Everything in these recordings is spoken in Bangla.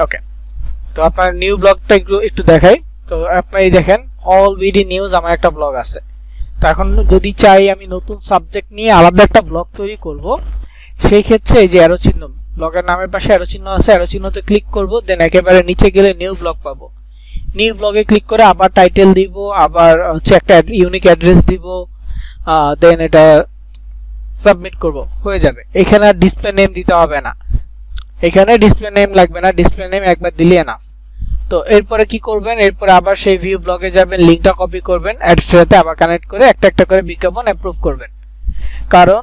ওকে, তো আপনার নিউ ব্লগটা একটু দেখাই। তো আপনি দেখেন অল বিডি নিউজ আমার একটা ব্লগ আছে। তো এখন যদি চাই আমি নতুন সাবজেক্ট নিয়ে আলাদা একটা ব্লগ তৈরি করব, সেই ক্ষেত্রে এই যে অ্যারো চিহ্ন, ব্লগের নামের পাশে অ্যারো চিহ্ন আছে, অ্যারো চিহ্নতে ক্লিক করব, দেন একেবারে নিচে গেলে নিউ ব্লগ পাবো। নিউ ব্লগে ক্লিক করে আবার টাইটেল দিব, আবার হচ্ছে একটা ইউনিক অ্যাড্রেস দিব, দেন এটা সাবমিট করব, হয়ে যাবে। এখানে আর ডিসপ্লে নেম দিতে হবে না, এখানে ডিসপ্লে নেম লাগবে না, ডিসপ্লে নেম একবার দিলে এনাফ। তো এরপরে কি করবেন, এরপরে আবার সেই ভিউ ব্লগে যাবেন, লিংকটা কপি করবেন, অ্যাডস সাথে আবার কানেক্ট করে একটা একটা করে বিজ্ঞাপন অ্যাপ্রুভ করবেন, কারণ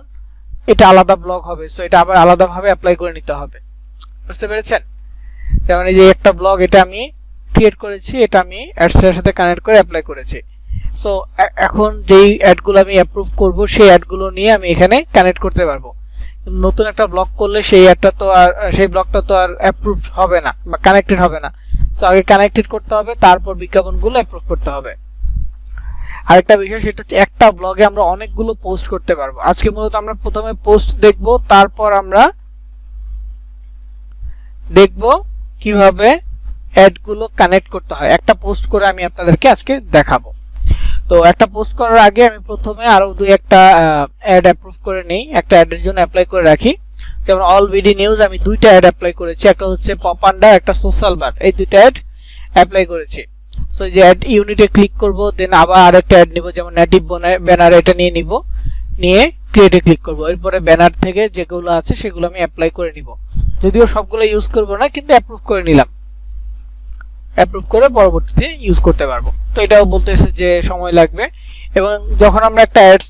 এটা আলাদা ব্লগ হবে, সো এটা আবার আলাদাভাবে অ্যাপ্লাই করে নিতে হবে। বুঝতে পেরেছেন? যেমন এই যে একটা ব্লগ এটা আমি ক্রিয়েট করেছি, এটা আমি অ্যাডসের সাথে কানেক্ট করে অ্যাপ্লাই করেছি। সো এখন যেই অ্যাডগুলো আমি অ্যাপ্রুভ করব সেই অ্যাডগুলো নিয়ে আমি এখানে কানেক্ট করতে পারবো। নতুন একটা ব্লগ করলে সেই অ্যাডটা তো আর সেই ব্লগটা তো আর অ্যাপ্রুভড হবে না বা কানেক্টেড হবে না। সো আগে কানেক্টেড করতে হবে, তারপর বিজ্ঞাপনগুলো অ্যাপ্রুভ করতে হবে। আরেকটা বিষয় সেটা হচ্ছে একটা ব্লগে আমরা অনেকগুলো পোস্ট করতে পারবো। আজকে মূলত আমরা প্রথমে পোস্ট দেখব, তারপর আমরা দেখব কিভাবে অ্যাডগুলো কানেক্ট করতে হয়। একটা পোস্ট করে আমি আপনাদেরকে আজকে দেখাবো। তো একটা পোস্ট করার আগে আমি প্রথমে আরো দুই একটা অ্যাড অ্যাপ্রুভ করে নেই, একটা অ্যাডের জন্য অ্যাপ্লাই করে রাখি। যেমন অল বিডি নিউজ আমি দুইটা অ্যাড অ্যাপ্লাই করেছি, একটা হচ্ছে পপান্ডা, একটা সোশ্যাল বার, এই দুইটা অ্যাড অ্যাপ্লাই করেছি। সো যে অ্যাড ইউনিটে ক্লিক করব, দেন আবার আরেকটা অ্যাড নিব, যেমন নেটিভ ব্যানার, এটা নিয়ে নিব, নিয়ে ক্রিয়েটে ক্লিক করব। এরপরে ব্যানার থেকে যেগুলো আছে সেগুলো আমি অ্যাপ্লাই করে নিব, যদিও সবগুলো ইউজ করব না, কিন্তু অ্যাপ্রুভ করে নিলাম, অ্যাপ্রুভ করে পরবর্তীতে ইউজ করতে পারবো। তো এটাও বলতেছে যে সময় লাগবে। এবং যখন আমরা একটা অ্যাডস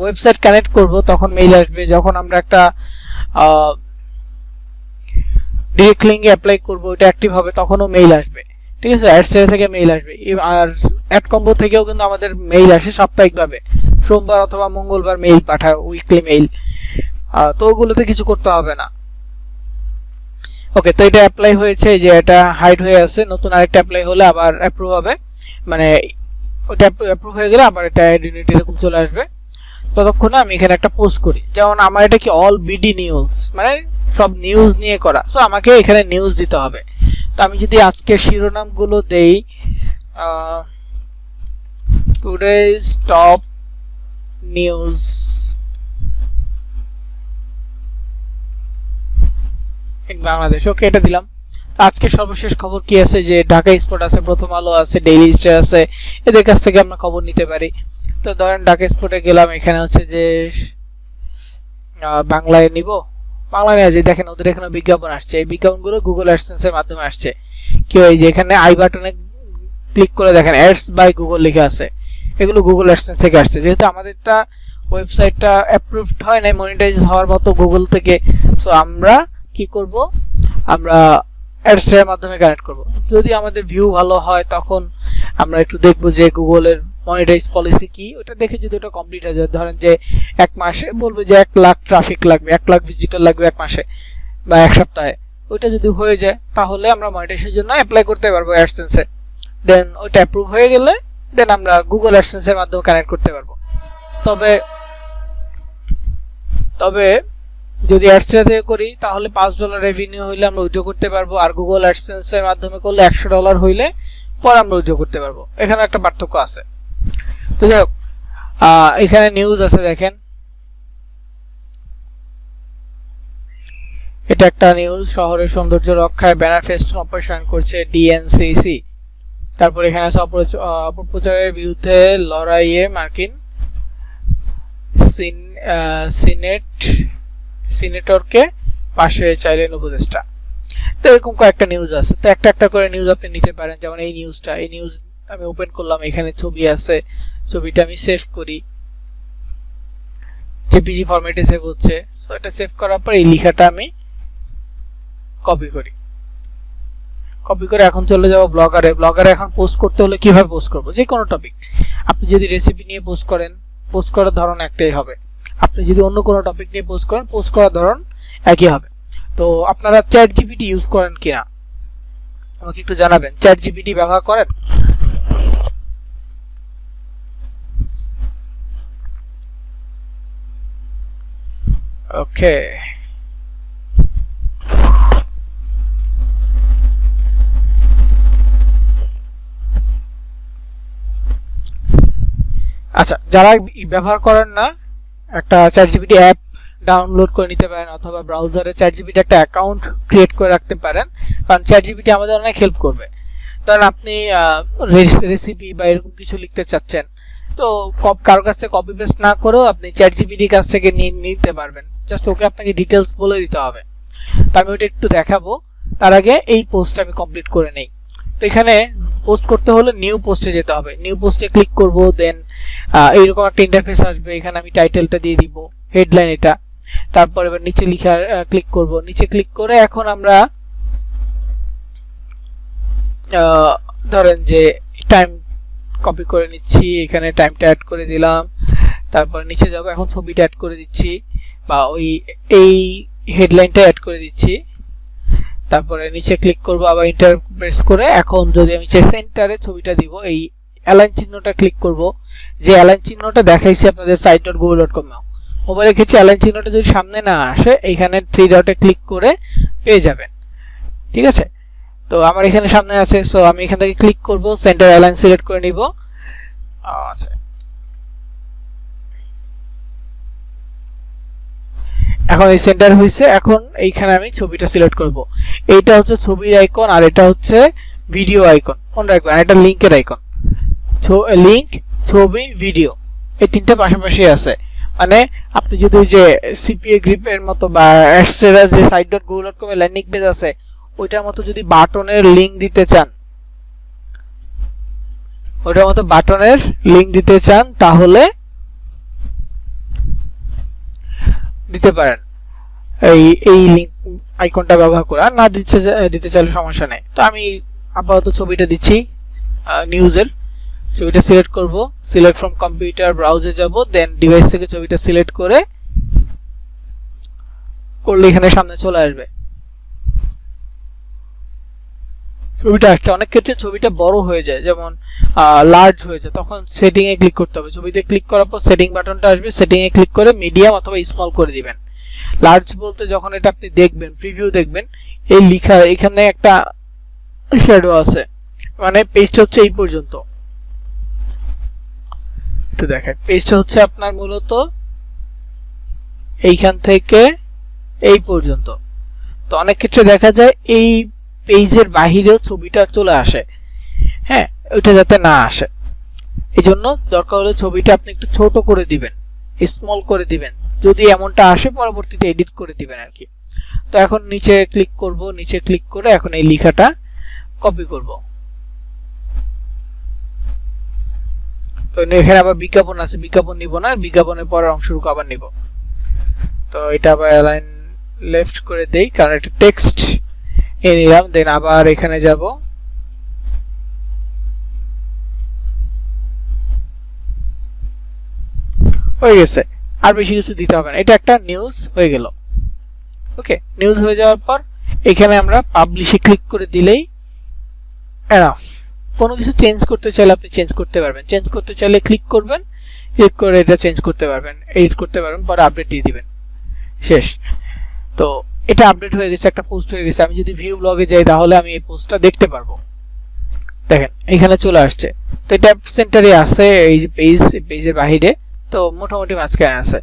ওয়েবসাইট কানেক্ট করব তখন মেইল আসবে, যখন আমরা একটা ডিরেক্ট লিংকে অ্যাপ্লাই করব, এটা অ্যাক্টিভ হবে, তখনও মেইল আসবে। ঠিক আছে, অ্যাডসের থেকে মেইল আসবে। আর অ্যাড কম্বো থেকেও কিন্তু আমাদের মেইল আসে সাপ্তাহিকভাবে, সোমবার অথবা মঙ্গলবার মেইল পাঠায়, উইকলি মেইল। তো ওগুলোতে কিছু করতে হবে না। ওকে, তো এটা অ্যাপ্লাই হয়েছে, যে এটা হাইড হয়ে আছে, নতুন আরেকটা অ্যাপ্লাই হলে আবার অ্যাপ্রুভ হবে, মানে ওটা অ্যাপ্রুভ হয়ে গেলে আবার এটা ইউনিট এরকম চলে আসবে। ততক্ষণে আমি এখানে একটা পোস্ট করি, যেমন আমার এটা কি অল বিডি নিউজ, মানে সব নিউজ নিয়ে করা, সো আমাকে এখানে নিউজ দিতে হবে। তো আমি যদি আজকে শিরোনামগুলো দেই, টুডেজ টপ নিউজ, বাংলাদেশ, ওকে এটা দিলাম। আজকে সর্বশেষ খবর কি আছে, যে ঢাকা স্পোর্ট আছে, প্রথম আলো আছে, ডেইলি স্টার আছে, এদের কাছ থেকে আমরা খবর নিতে পারি। তো ধরেন ঢাকা স্পোর্টে গেলাম, এখানে হচ্ছে যে বাংলায় নিব, বাংলায় নিয়ে যে দেখেন ওদের এখানে বিজ্ঞাপন আসছে, এই বিজ্ঞাপনগুলো গুগল অ্যাডসেন্সের মাধ্যমে আসছে। কি হয় যে এখানে আই বাটনে ক্লিক করে দেখেন অ্যাডস বাই গুগল লেখা আছে, এগুলো গুগল অ্যাডসেন্স থেকে আসছে। যেহেতু আমাদেরটা ওয়েবসাইটটা অ্যাপ্রুভড হয় না মনিটাইজ হওয়ার মতো গুগল থেকে, সো আমরা কি করব, আমরা অ্যাডসের মাধ্যমে কানেক্ট করব। যদি আমাদের ভিউ ভালো হয় তখন আমরা একটু দেখব যে গুগলের মনিটাইজ পলিসি কি, ওটা দেখে যদি ওটা কমপ্লিট হয়ে যায়, ধরেন যে এক মাসে বলবে যে 1 লাখ ট্রাফিক লাগবে, 1 লাখ ভিজিটর লাগবে এক মাসে বা এক সপ্তাহে, ওইটা যদি হয়ে যায় তাহলে আমরা মনিটাইজের জন্য অ্যাপ্লাই করতে পারবো অ্যাডসেন্সে। দেন ওইটা অ্যাপ্রুভ হয়ে গেলে দেন আমরা গুগল অ্যাডসেন্সের মাধ্যমে কানেক্ট করতে পারবো। তবে যদি অ্যাডসেন্স থেকে করি তাহলে $5 রেভিনিউ হইলে আমরা উইথড্র করতে পারবো, আর গুগল অ্যাডসেন্সের মাধ্যমে করলে $100 হইলে পরে আমরা উইথড্র করতে পারবো। এখানে একটা পার্থক্য আছে। তো যাই হোক, এখানে নিউজ আছে, দেখেন এটা একটা নিউজ, শহরের সৌন্দর্য রক্ষায় ব্যানার ফেস্টুন অপারেশন করছে ডিএনসিসি। তারপর এখানে আছে অপপ্রচারের বিরুদ্ধে লড়াইয়ে মার্কিন সিনেটরকে পাশে চাইলেন উপদেষ্টা। তো এরকম কয়েকটা নিউজ আছে। তো একটা একটা করে নিউজ আপনি নিতে পারেন। যেমন এই নিউজ আমি ওপেন করলাম, এখানে ছবি আছে, ছবিটা আমি সেভ করি, জেপিজি ফরম্যাটে সেভ হচ্ছে। সো এটা সেভ করার পর এই লেখাটা আমি কপি করে এখন চলে যাব ব্লগারে। এখন পোস্ট করতে হলে কিভাবে পোস্ট করব, যে কোনো টপিক। আপনি যদি রেসিপি নিয়ে পোস্ট করেন, পোস্ট করার ধরন একটাই হবে। আপনি যদি অন্য কোনো টপিক নিয়ে পোস্ট করেন, পোস্ট করার ধরন একই হবে। তো আপনারা চ্যাট জিপিটি ইউজ করেন কিনা আমাকে একটু জানাবেন। চ্যাট জিপিটি ব্যবহার করেন? ওকে, আচ্ছা, যারা ব্যবহার করেন না, একটা চ্যাটজিপিটি অ্যাপ ডাউনলোড করে নিতে পারেন, অথবা ব্রাউজারে চ্যাটজিপিটি একটা অ্যাকাউন্ট ক্রিয়েট করে রাখতে পারেন, কারণ চ্যাটজিপিটি আমাদের অনেক হেল্প করবে। ধরেন আপনি রেসিপি বা এরকম কিছু লিখতে চাচ্ছেন, তো কারোর কাছ থেকে কপি পেস্ট না করেও আপনি চ্যাটজিপিটির কাছ থেকে নিতে পারবেন, জাস্ট ওকে আপনাকে ডিটেলস বলে দিতে হবে। তো আমি ওটা একটু দেখাবো, তার আগে এই পোস্টটা আমি কমপ্লিট করে নেই। তো এখানে পোস্ট করতে হলে নিউ পোস্টে যেতে হবে, নিউ পোস্টে ক্লিক করব, দেন এইরকম একটা ইন্টারফেস আসবে। এখানে আমি টাইটেলটা দিয়ে দিব, হেডলাইন এটা, তারপর এবার নিচে লিখা ক্লিক করব, নিচে ক্লিক করে এখন আমরা ধরেন যে টাইম কপি করে নিচ্ছি, এখানে টাইমটা অ্যাড করে দিলাম, তারপর নিচে যাব, এখন ছবিটা অ্যাড করে দিচ্ছি বা এই হেডলাইনটা অ্যাড করে দিচ্ছি, তারপরে নিচে ক্লিক করব, আবার এন্টার প্রেস করে এখন যদি আমি চাই সেন্টারে ছবিটা দিব, এই অ্যালাইন চিহ্নটা ক্লিক করব, যে অ্যালাইন চিহ্নটা দেখাইছি আপনাদের site.google.com এ। মোবাইলের ক্ষেত্রে অ্যালাইন চিহ্নটা যদি সামনে না আসে, এখানে 3 ডটে ক্লিক করে পেয়ে যাবেন, ঠিক আছে। তো আমার এখানে সামনে আছে, সো আমি এখান থেকে ক্লিক করব, সেন্টার অ্যালাইন সিলেক্ট করে নিব। আচ্ছা, এখন এই সেন্টার হয়েছে। এখন এইখানে আমি ছবিটা সিলেক্ট করব, এইটা হচ্ছে ছবির আইকন, আর এটা হচ্ছে ভিডিও আইকন, মনে রাখবেন। আর এটা লিংকের আইকন, লিংক, ছবি, ভিডিও, এই তিনটা পাশাপাশি আছে। মানে আপনি যদি ওই যে সিপিএ গ্রিপের মতো বা এক্সট্রা যে site.google.com এর ল্যান্ডিং পেজ আছে, ওইটার মতো যদি বাটনের লিংক দিতে চান, ওইটার মতো বাটনের লিংক দিতে চান, তাহলে দিতে পারেন এই লিংক আইকনটা ব্যবহার করে। আর না দিতে চাইলে সমস্যা নেই। তো আমি আপাতত ছবিটা দিচ্ছি, নিউজের ছবিটা সিলেক্ট করব, সিলেক্ট ফ্রম কম্পিউটার, ব্রাউজে যাব, দেন ডিভাইস থেকে ছবিটা সিলেক্ট করলে এখানে সামনে চলে আসবে, ছবিটা আসছে। অনেক ক্ষেত্রে ছবিটা বড় হয়ে যায়, যেমন লার্জ হয়ে যায়, তখন সেটিং এ ক্লিক করতে হবে। ছবিতে ক্লিক করার পর সেটিং বাটনটা আসবে, সেটিং এ ক্লিক করে মিডিয়াম অথবা স্মল করে দিবেন। লার্জ বলতে যখন এটা আপনি দেখবেন, প্রিভিউ দেখবেন, এই লেখা এখানে একটা শ্যাডো আছে, মানে পেজটা হচ্ছে এই পর্যন্ত। একটু দেখেন, পেজটা হচ্ছে আপনার মূলত এইখান থেকে এই পর্যন্ত। তো অনেক ক্ষেত্রে দেখা যায় এই পেজের বাহিরেও ছবিটা চলে আসে, হ্যাঁ, ওইটা যাতে না আসে, এই জন্য দরকার হলে ছবিটা আপনি একটু ছোট করে দিবেন, স্মল করে দিবেন, যদি এমনটা আসে পরবর্তীতে এডিট করে দিবেন আর কি। তো এখন নিচে ক্লিক করব, নিচে ক্লিক করে এখন এই লেখাটা কপি করব। তো এখানে আবার বিজ্ঞাপন আছে, বিজ্ঞাপন নিব না, বিজ্ঞাপনের পরের অংশটুকু আবার নিব। তো এটা আবার অ্যালাইন লেফট করে দেই, কারণ এটা টেক্সট এ নিলাম, দেন আবার এখানে যাব, হয়ে গেছে। আর বেশি কিছু দিতে হবে না, এটা একটা নিউজ হয়ে গেল। ওকে, নিউজ হয়ে যাওয়ার পর এখানে আমরা পাবলিশে ক্লিক করে দিলেই এনাফ। কোনো কিছু চেঞ্জ করতে চাইলে আপনি চেঞ্জ করতে পারবেন, চেঞ্জ করতে চাইলে ক্লিক করবেন, ক্লিক করে এটা চেঞ্জ করতে পারবেন, এডিট করতে পারবেন, পরে আপডেট দিয়ে দিবেন, শেষ। তো এটা আপডেট হয়ে গেছে, একটা পোস্ট হয়ে গেছে। আমি যদি ভিউ ব্লগে যাই তাহলে আমি এই পোস্টটা দেখতে পারবো, দেখেন এখানে চলে আসছে। তো এটা সেন্টারে আছে, এই যে পেজের বাহিরে, তো মোটামুটি মাঝখানে আছে।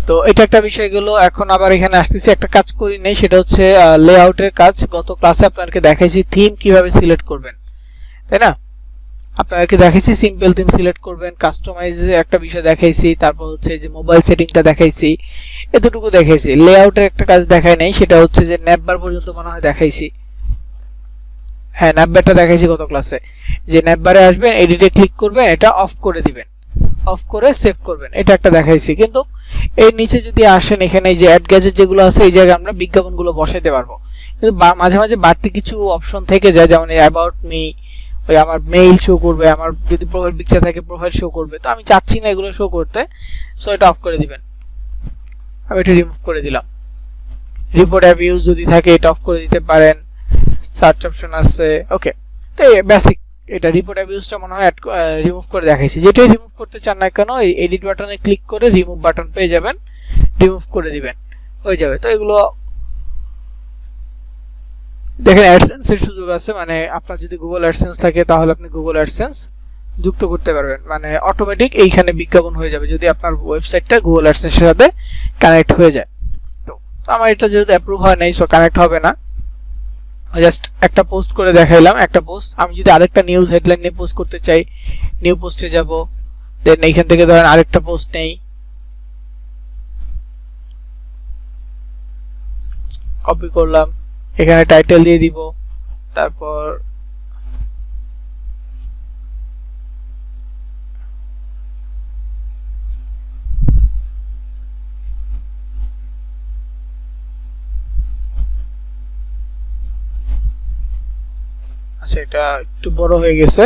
তো এটা একটা বিষয় গেল। এখন আবার এখানে আসতেছি, একটা কাজ করি নাই, সেটা হচ্ছে লেআউটের কাজ। গত ক্লাসে আপনাদেরকে দেখাইছি থিম কিভাবে সিলেক্ট করবেন, তাই না? আপনাদেরকে দেখাইছি সিম্পল থিম সিলেক্ট করবেন, কাস্টমাইজ একটা বিষয় দেখাইছি, তারপর হচ্ছে যে মোবাইল সেটিংটা দেখাইছি, এতটুকু দেখাইছি। লেআউটের একটা কাজ দেখাই নাই, সেটা হচ্ছে যে ন্যাপবার পর্যন্ত মনে হয় দেখাইছি। হ্যাঁ, ন্যাপবারটা দেখাইছি গত ক্লাসে, যে ন্যাপবারে আসবেন, এডিটে ক্লিক করবেন, এটা অফ করে দিবেন, অফ করে সেভ করবেন, এটা একটা দেখাইছি। কিন্তু এর নিচে যদি আসেন, এখানে এই যে অ্যাড গ্যাজেট যেগুলো আছে, এই জায়গায় আমরা বিজ্ঞাপনগুলো বসাইতে পারবো। কিন্তু মাঝে মাঝে বাড়তি কিছু অপশন থেকে যায়, যেমন অ্যাবাউট মি, ওই আমার মেইল শো করবে, আমার যদি প্রোফাইল পিকচার থাকে প্রোফাইল শো করবে, তো আমি চাচ্ছি না এগুলো শো করতে, সো এটা অফ করে দিবেন। আমি এটা রিমুভ করে দিলাম। রিপোর্ট অ্যাবিউজ যদি থাকে এটা অফ করে দিতে পারেন, সার্চ অপশন আছে, ওকে। তো বেসিক এটা রিপোর্ট অ্যাবিউজটা মনে হয় রিমুভ করে দেখাইছি। যেটাই রিমুভ করতে চান না কেন, এই এডিট বাটনে ক্লিক করে রিমুভ বাটন পেয়ে যাবেন, রিমুভ করে দিবেন, হয়ে যাবে। তো এগুলো দেখেন অ্যাডসেন্স এর সুযোগ আছে, মানে আপনার যদি গুগল অ্যাডসেন্স থাকে তাহলে আপনি গুগল অ্যাডসেন্স যুক্ত করতে পারবেন, মানে অটোমেটিক এইখানে বিজ্ঞাপন হয়ে যাবে যদি আপনার ওয়েবসাইটটা গুগল অ্যাডসেন্স এর সাথে কানেক্ট হয়ে যায়। তো আমার এটা যেহেতু অ্যাপ্রুভ হয় নাই, সো কানেক্ট হবে না। জাস্ট একটা পোস্ট করে দেখাইলাম, একটা পোস্ট। আমি যদি আরেকটা নিউজ হেডলাইন নিয়ে পোস্ট করতে চাই, নিউ পোস্টে যাব, দেন এইখান থেকে ধরেন আরেকটা পোস্ট নেই, কপি করলাম, এখানে টাইটেল দিয়ে দিব, তারপর আচ্ছা এটা একটু বড় হয়ে গেছে,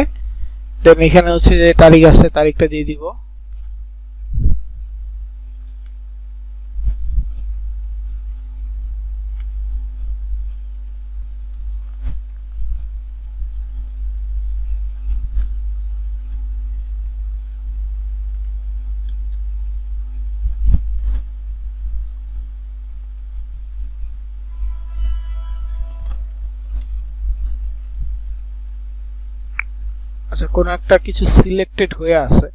দেন এখানে হচ্ছে যে তারিখ আছে, তারিখটা দিয়ে দিব। আচ্ছা কোন একটা কিছু সিলেক্টেড হয়ে আছে,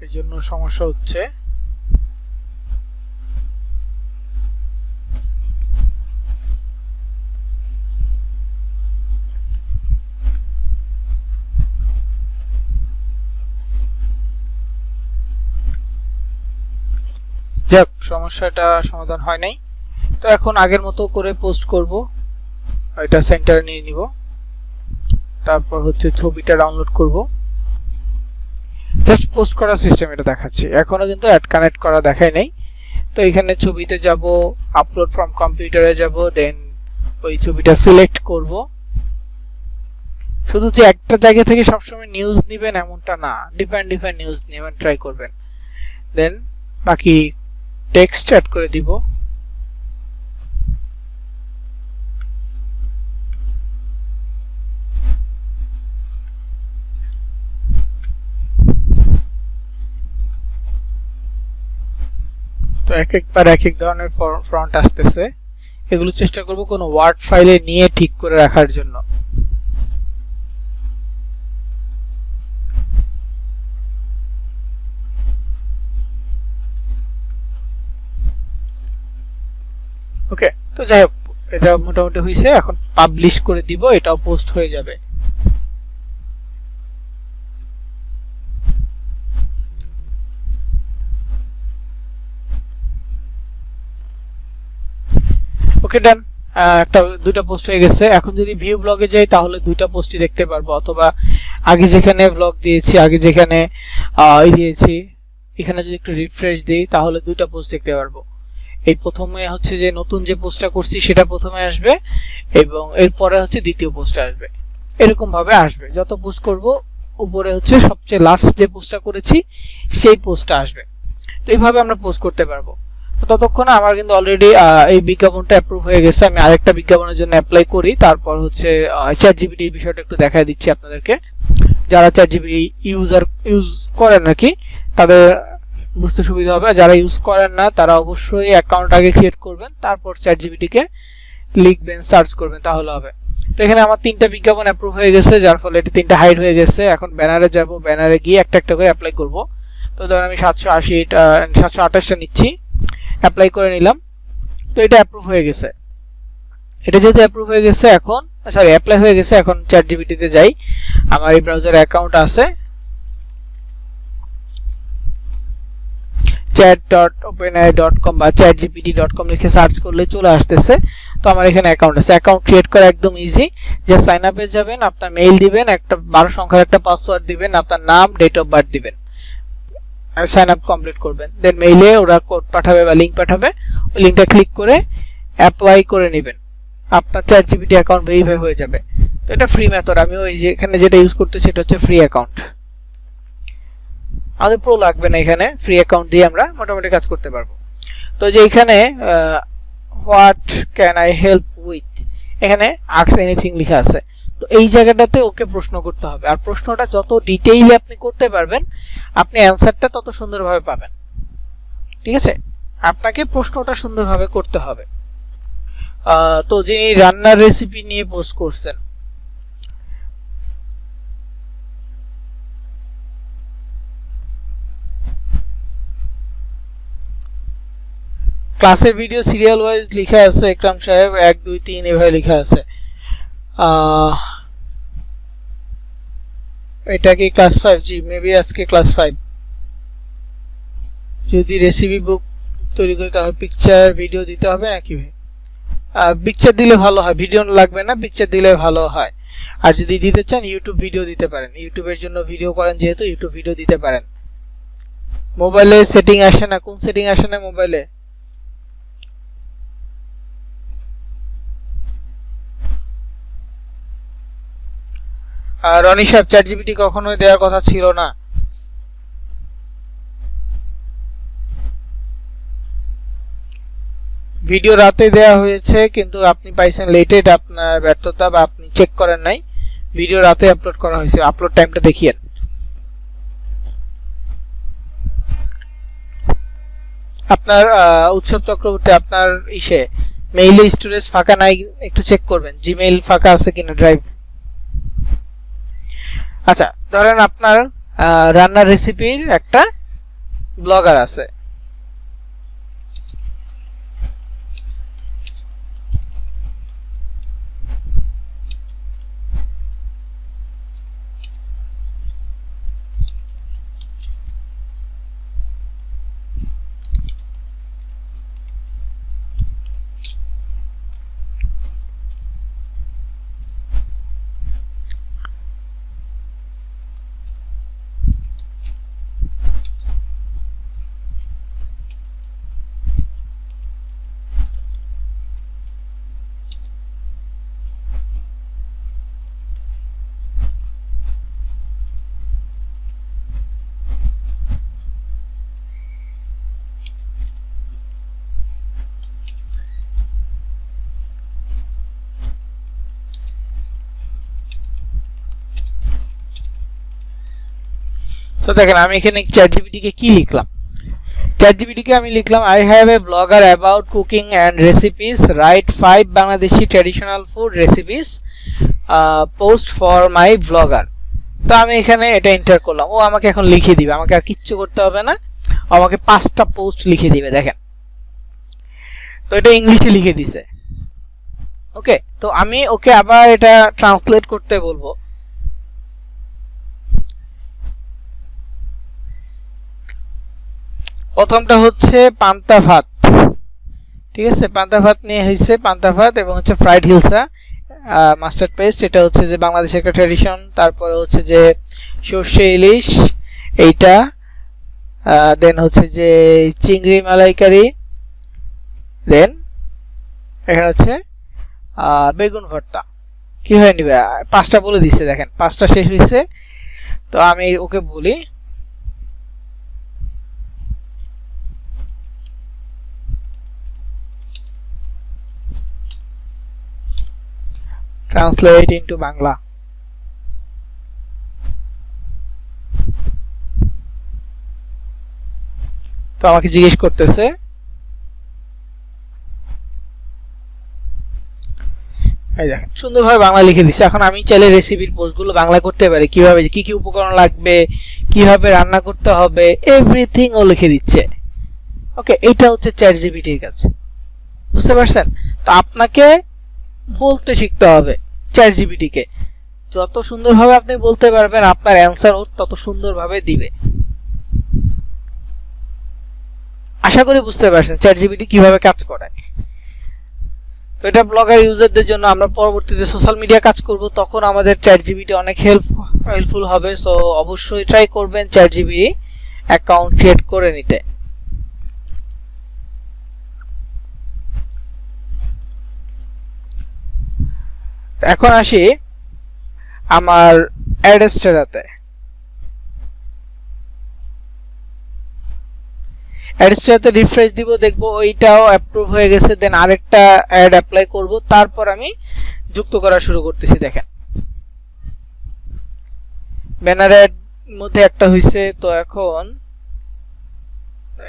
এই জন্য সমস্যা হচ্ছে। যাক, সমস্যাটা সমাধান হয় নাই। তো এখন আগের মতো করে পোস্ট করব, এটা সেন্টার নিয়ে নিব, তারপর হচ্ছে ছবিটা ডাউনলোড করব। জাস্ট পোস্ট করার সিস্টেম এটা দেখাচ্ছি, এখনো কিন্তু অ্যাড কানেক্ট করা দেখায় নাই। তো এখানে ছবিতে যাব, আপলোড ফ্রম কম্পিউটারে যাব, দেন ওই ছবিটা সিলেক্ট করব। শুধু যে একটা জায়গা থেকে সবসময় নিউজ নেবেন এমনটা না, ডিফারেন্ট ডিফারেন্ট নিউজ নেবেন, ট্রাই করবেন। দেন বাকি টেক্সট অ্যাড করে দিব। তো এক একবার এক এক ধরনের ফন্ট আসতেছে, এগুলো চেষ্টা করব কোনো ওয়ার্ড ফাইলে নিয়ে ঠিক করে রাখার জন্য। ওকে, তো যাই হোক, এটা মোটামুটি হয়েছে। এখন পাবলিশ করে দিব, এটাও পোস্ট হয়ে যাবে। ওকে ডান, একটা দুইটা পোস্ট হয়ে গেছে। এখন যদি ভিউ ব্লগে যাই তাহলে দুইটা পোস্টই দেখতে পারবো, অথবা আগে যেখানে ব্লগ দিয়েছি, আগে যেখানে দিয়েছি, এখানে যদি একটু রিফ্রেশ দিই তাহলে দুইটা পোস্ট দেখতে পারবো। এই প্রথমে হচ্ছে যে নতুন যে পোস্টটা করছি সেটা প্রথমে আসবে, এবং এরপরে হচ্ছে দ্বিতীয় পোস্ট আসবে। এরকম ভাবে আসবে, যত পোস্ট করব উপরে হচ্ছে সবচেয়ে লাস্ট যে পোস্টটা করেছি সেই পোস্টটা আসবে। তো এইভাবে আমরা পোস্ট করতে পারবো। ততক্ষণে আমার কিন্তু অলরেডি এই বিজ্ঞাপনটা অ্যাপ্রুভ হয়ে গেছে। আমি আরেকটা বিজ্ঞাপনের জন্য অ্যাপ্লাই করি, তারপর হচ্ছে চ্যাট জিপিটির বিষয়টা একটু দেখাই দিচ্ছি আপনাদেরকে। যারা চ্যাট জিপিটি ইউজ করেন নাকি তাদের বুঝতে সুবিধা হবে, যারা ইউজ করেন না তারা অবশ্যই অ্যাকাউন্ট আগে ক্রিয়েট করবেন, তারপর চ্যাট জিপিটিকে লিখবেন, সার্চ করবেন, তাহলে হবে। তো এখানে আমার তিনটা বিজ্ঞাপন অ্যাপ্রুভ হয়ে গেছে, যার ফলে এটি তিনটা হাইড হয়ে গেছে। এখন ব্যানারে যাব, ব্যানারে গিয়ে একটা একটা করে অ্যাপ্লাই করব। তো ধরুন আমি 728টা নিচ্ছি, অ্যাপ্লাই করে নিলাম। তো এটা অ্যাপ্রুভ হয়ে গেছে। এটা যেহেতু অ্যাপ্রুভ হয়ে গেছে, এখন সরি অ্যাপ্লাই হয়ে গেছে, এখন চ্যাট জিপিটিতে যাই। আমার এই ব্রাউজারে অ্যাকাউন্ট আছে, chat.openai.com বা chatgpt.com লিখে সার্চ করলে চলে আসতেছে। তো আমার এখানে অ্যাকাউন্ট আছে, অ্যাকাউন্ট ক্রিয়েট করা একদম ইজি। জাস্ট সাইন আপে যাবেন, আপনার মেইল দিবেন, একটা 12 সংখ্যার একটা পাসওয়ার্ড দিবেন, আপনার নাম, ডেট অফ বার্থ দিবেন, সাইন আপ কমপ্লিট করবেন। দেন মেইলে ওরা কোড পাঠাবে বা লিংক পাঠাবে, ওই লিংকটা ক্লিক করে অ্যাপ্লাই করে নেবেন, আপনার চ্যাট জিপিটি অ্যাকাউন্ট ভেরিফাই হয়ে যাবে। তো এটা ফ্রি মেথড, আমি ওই যে এখানে যেটা ইউজ করতেছি এটা হচ্ছে ফ্রি অ্যাকাউন্ট, আমাদের প্রো লাগবে না। এখানে ফ্রি অ্যাকাউন্ট দিয়ে আমরা মোটামুটি কাজ করতে পারবো। তো যে এখানে what can I help with, এখানে আস্ক এনিথিং লেখা আছে। তো এই জায়গাটাতে ওকে প্রশ্ন করতে হবে, আর প্রশ্নটা যত ডিটেইলে আপনি করতে পারবেন আপনি অ্যানসারটা তত সুন্দরভাবে পাবেন। ঠিক আছে, আপনাকে প্রশ্নটা সুন্দরভাবে করতে হবে। তো যিনি রান্নার রেসিপি নিয়ে পোস্ট করছেন, ক্লাসের ভিডিও সিরিয়াল ওয়াইজ লেখা আছে একরাম সাহেব 1 2 3 এভাবে লেখা আছে এটা কি ক্লাস 5 জি মেবি আজকে ক্লাস 5 যদি রেসিপি বুক তৈরি করে তাহলে পিকচার ভিডিও দিতে হবে নাকি ভাই পিকচার দিলে ভালো হয় ভিডিও লাগবে না পিকচার দিলে ভালো হয় আর যদি দিতে চান ইউটিউব ভিডিও দিতে পারেন ইউটিউবের জন্য ভিডিও করেন যেহেতু ইউটিউব ভিডিও দিতে পারেন মোবাইলে সেটিং আসে না কোন সেটিং আসে না মোবাইলে আর রনি সাহেব চ্যাট জিপিটি কখনোই দেওয়ার কথা ছিল না ভিডিও রাতে দেয়া হয়েছে কিন্তু আপনি পাইছেন লেটেড আপনার ব্যর্থতা বা আপনি চেক করেন নাই ভিডিও রাতে আপলোড করা হয়েছে আপলোড টাইমটা দেখিয়েন আপনার উৎসব চক্রবর্তী আপনার ইসে মেইলে স্টোরেজ ফাঁকা নাই একটু চেক করবেন জিমেইল ফাঁকা আছে কিনা ড্রাইভ আচ্ছা ধরেন আপনার রান্নার রেসিপির একটা ব্লগার আছে তো দেখেন আমি এখানে চ্যাট জিপিটি কে কি লিখলাম চ্যাট জিপিটি কে আমি লিখলাম I have a blogger about cooking and recipes write 5 Bangladeshi traditional food recipes post for my blogger তো আমি এখানে এটা এন্টার করলাম ও আমাকে এখন লিখে দিবে আমাকে আর কিচ্ছু করতে হবে না আমাকে 5টা পোস্ট লিখে দিবে দেখেন তো এটা ইংলিশে লিখে দিছে ওকে তো আমি ওকে আবার এটা ট্রান্সলেট করতে বলবো প্রথমটা হচ্ছে পান্তা ভাত ঠিক আছে পান্তা ভাত নিয়ে হইছে পান্তা ভাত এবং হচ্ছে ফ্রাইড হিলসা মাস্টার্ড পেস্ট এটা হচ্ছে যে বাংলাদেশের একটা ট্র্যাডিশন তারপরে হচ্ছে যে সরষে ইলিশ এইটা দেন হচ্ছে যে চিংড়ি মালাইকারি দেন এখানে হচ্ছে বেগুন ভর্তা কি হয় নিবে 5টা বলে দিছে দেখেন 5টা শেষ হইছে তো আমি ওকে বলি translate into বাংলা তো আমাকে জিজ্ঞেস করতেছে এই দেখেন সুন্দরভাবে বাংলা লিখে দিছে এখন আমি চাইলে রেসিপির পোস্টগুলো বাংলা করতে পারি কিভাবে কি কি উপকরণ লাগবে কিভাবে রান্না করতে হবে এভরিথিং ও লিখে দিচ্ছে ওকে এটা হচ্ছে চ্যাট জিপিটির কাজ বুঝতে পারছেন তো আপনাকে বলতে শিখতে হবে চ্যাট জিপিটি কে যত সুন্দরভাবে আপনি বলতে পারবেন আপনার অ্যানসার তত সুন্দরভাবে দিবে আশা করি বুঝতে পারছেন চ্যাট জিপিটি কিভাবে কাজ করে তো এটা ব্লগার ইউজারদের জন্য আমরা পরবর্তীতে সোশ্যাল মিডিয়া কাজ করব তখন আমাদের চ্যাট জিপিটি অনেক হেল্পফুল হবে সো অবশ্যই ট্রাই করবেন চ্যাট জিপিটি অ্যাকাউন্ট ক্রিয়েট করে নিতে এখন আসি আমার অ্যাডস্টেরাতে অ্যাডস্টেরাতে রিফ্রেশ দিব দেখব ওইটাও অ্যাপ্রুভ হয়ে গেছে দেন আরেকটা অ্যাড অ্যাপ্লাই করব তারপর আমি যুক্ত করা শুরু করতেছি দেখেন ব্যানার অ্যাড মধ্যে একটা হইছে তো এখন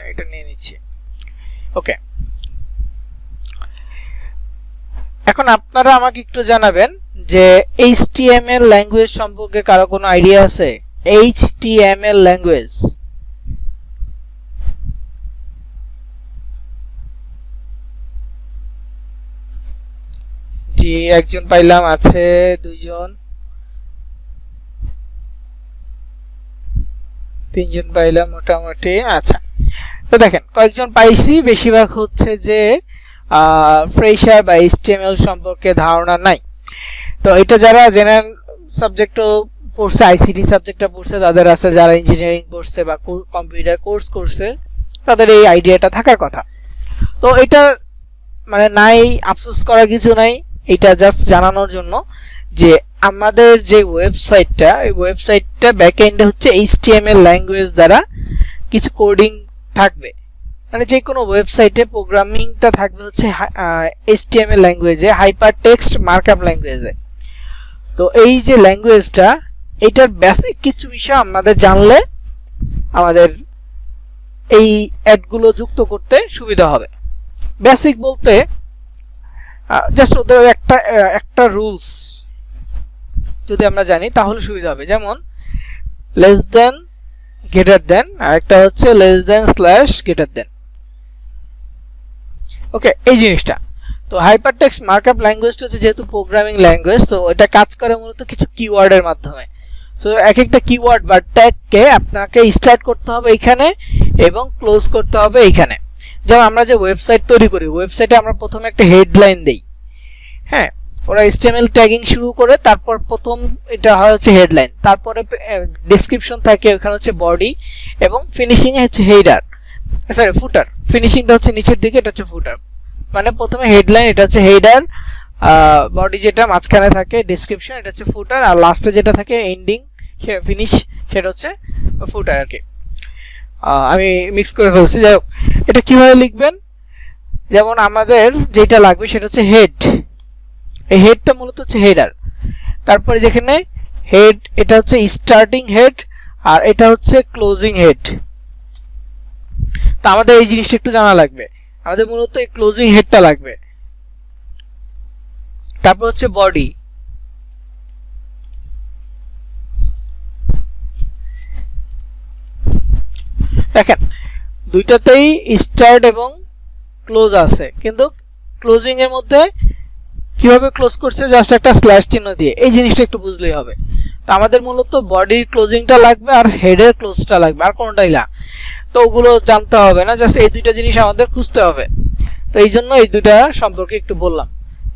এটা নিয়ে নিচ্ছি ওকে এখন আপনারা আমাকে একটু জানাবেন যে HTML ল্যাঙ্গুয়েজ সম্পর্কে কারো কোনো আইডিয়া আছে HTML ল্যাঙ্গুয়েজ জি একজন পাইলাম, আছে দুইজন, তিনজন পাইলাম মোটামুটি। আচ্ছা, তো দেখেন কয়েকজন পাইছি, বেশিরভাগ হচ্ছে যে ফ্রেশার বা এইচটিএমএল সম্পর্কে ধারণা নাই। তো এটা যারা জেনারেল সাবজেক্টও পড়ছে, আইসিটি সাবজেক্টটা পড়ছে তাদের আছে, যারা ইঞ্জিনিয়ারিং পড়ছে বা কম্পিউটার কোর্স করছে তাদের এই আইডিয়াটা থাকার কথা। তো এটা মানে নাই, আফসোস করার কিছু নাই, এটা জাস্ট জানানোর জন্য যে আমাদের যে ওয়েবসাইটটা, এই ওয়েবসাইটটা ব্যাকএন্ডে হচ্ছে এইচটিএমএল ল্যাঙ্গুয়েজ দ্বারা কিছু কোডিং থাকবে। মানে যে কোনো ওয়েবসাইটে প্রোগ্রামিংটা থাকবে হচ্ছে এইচটিএমএল ল্যাঙ্গুয়েজে, হাইপার টেক্সট মার্কআপ ল্যাঙ্গুয়েজে। তো এই যে ল্যাঙ্গুয়েজটা, এটার বেসিক কিছু বিষয় আমাদের জানলে আমাদের এই অ্যাডগুলো যুক্ত করতে সুবিধা হবে। বেসিক বলতে জাস্ট ওদের একটা রুলস যদি আমরা জানি তাহলে সুবিধা হবে। যেমন লেস দেন, গ্রেটার দেন, আর একটা হচ্ছে less than slash greater than. Okay, এই জিনিসটা তো হাইপারটেক্সট মার্কআপ ল্যাঙ্গুয়েজটা হচ্ছে যেহেতু প্রোগ্রামিং ল্যাঙ্গুয়েজ, তো এটা কাজ করে মূলত কিছু কিওয়ার্ডের মাধ্যমে। সো এক একটা কিওয়ার্ড বা ট্যাগকে আপনাকে স্টার্ট করতে হবে এইখানে এবং ক্লোজ করতে হবে এইখানে। যেমন আমরা যে ওয়েবসাইট তৈরি করি, ওয়েবসাইটে আমরা প্রথমে একটা হেডলাইন দেই, হ্যাঁ, ওরা HTML ট্যাগিং শুরু করে, তারপর প্রথম এটা হয় হচ্ছে হেডলাইন, তারপরে ডেসক্রিপশন থাকে, ওখানে হচ্ছে বডি, এবং ফিনিশিং এ হচ্ছে হেডার, সরি ফুটার, ফিনিশিংটা হচ্ছে নিচের দিকে, এটা হচ্ছে ফুটার। মানে প্রথমে হেডলাইন, এটা হচ্ছে হেডার, বডি যেটা মাঝখানে থাকে ডেসক্রিপশন, এটা হচ্ছে ফুটার, আর লাস্টে যেটা থাকে এন্ডিং ফিনিশ, সেটা হচ্ছে ফুটার আর কি। আমি মিক্স করে ফেলছি। যাই হোক, এটা কিভাবে লিখবেন, যেমন আমাদের যেটা লাগবে সেটা হচ্ছে হেড, এই হেডটা মূলত হচ্ছে হেডার, তারপরে যেখানে হেড, এটা হচ্ছে স্টার্টিং হেড, আর এটা হচ্ছে ক্লোজিং হেড। তো আমাদের এই জিনিসটা একটু জানা লাগবে, আমাদের মূলত এই ক্লোজিং হেডটা লাগবে। তারপর হচ্ছে বডি, দেখেন দুইটাতেই স্টার্ট এবং ক্লোজ আছে, কিন্তু ক্লোজিং এর মধ্যে কিভাবে ক্লোজ করছে, জাস্ট একটা স্ল্যাশ চিহ্ন দিয়ে। এই জিনিসটা একটু বুঝলেই হবে। তো আমাদের মূলত বডির ক্লোজিংটা লাগবে আর হেডের ক্লোজটা লাগবে, আর কোনটাই না। তো ওগুলো জানতে হবে না, জাস্ট এই দুইটা জিনিস আমাদের খুঁজতে হবে। তো এই জন্য এই দুইটা সম্পর্কে একটু বললাম,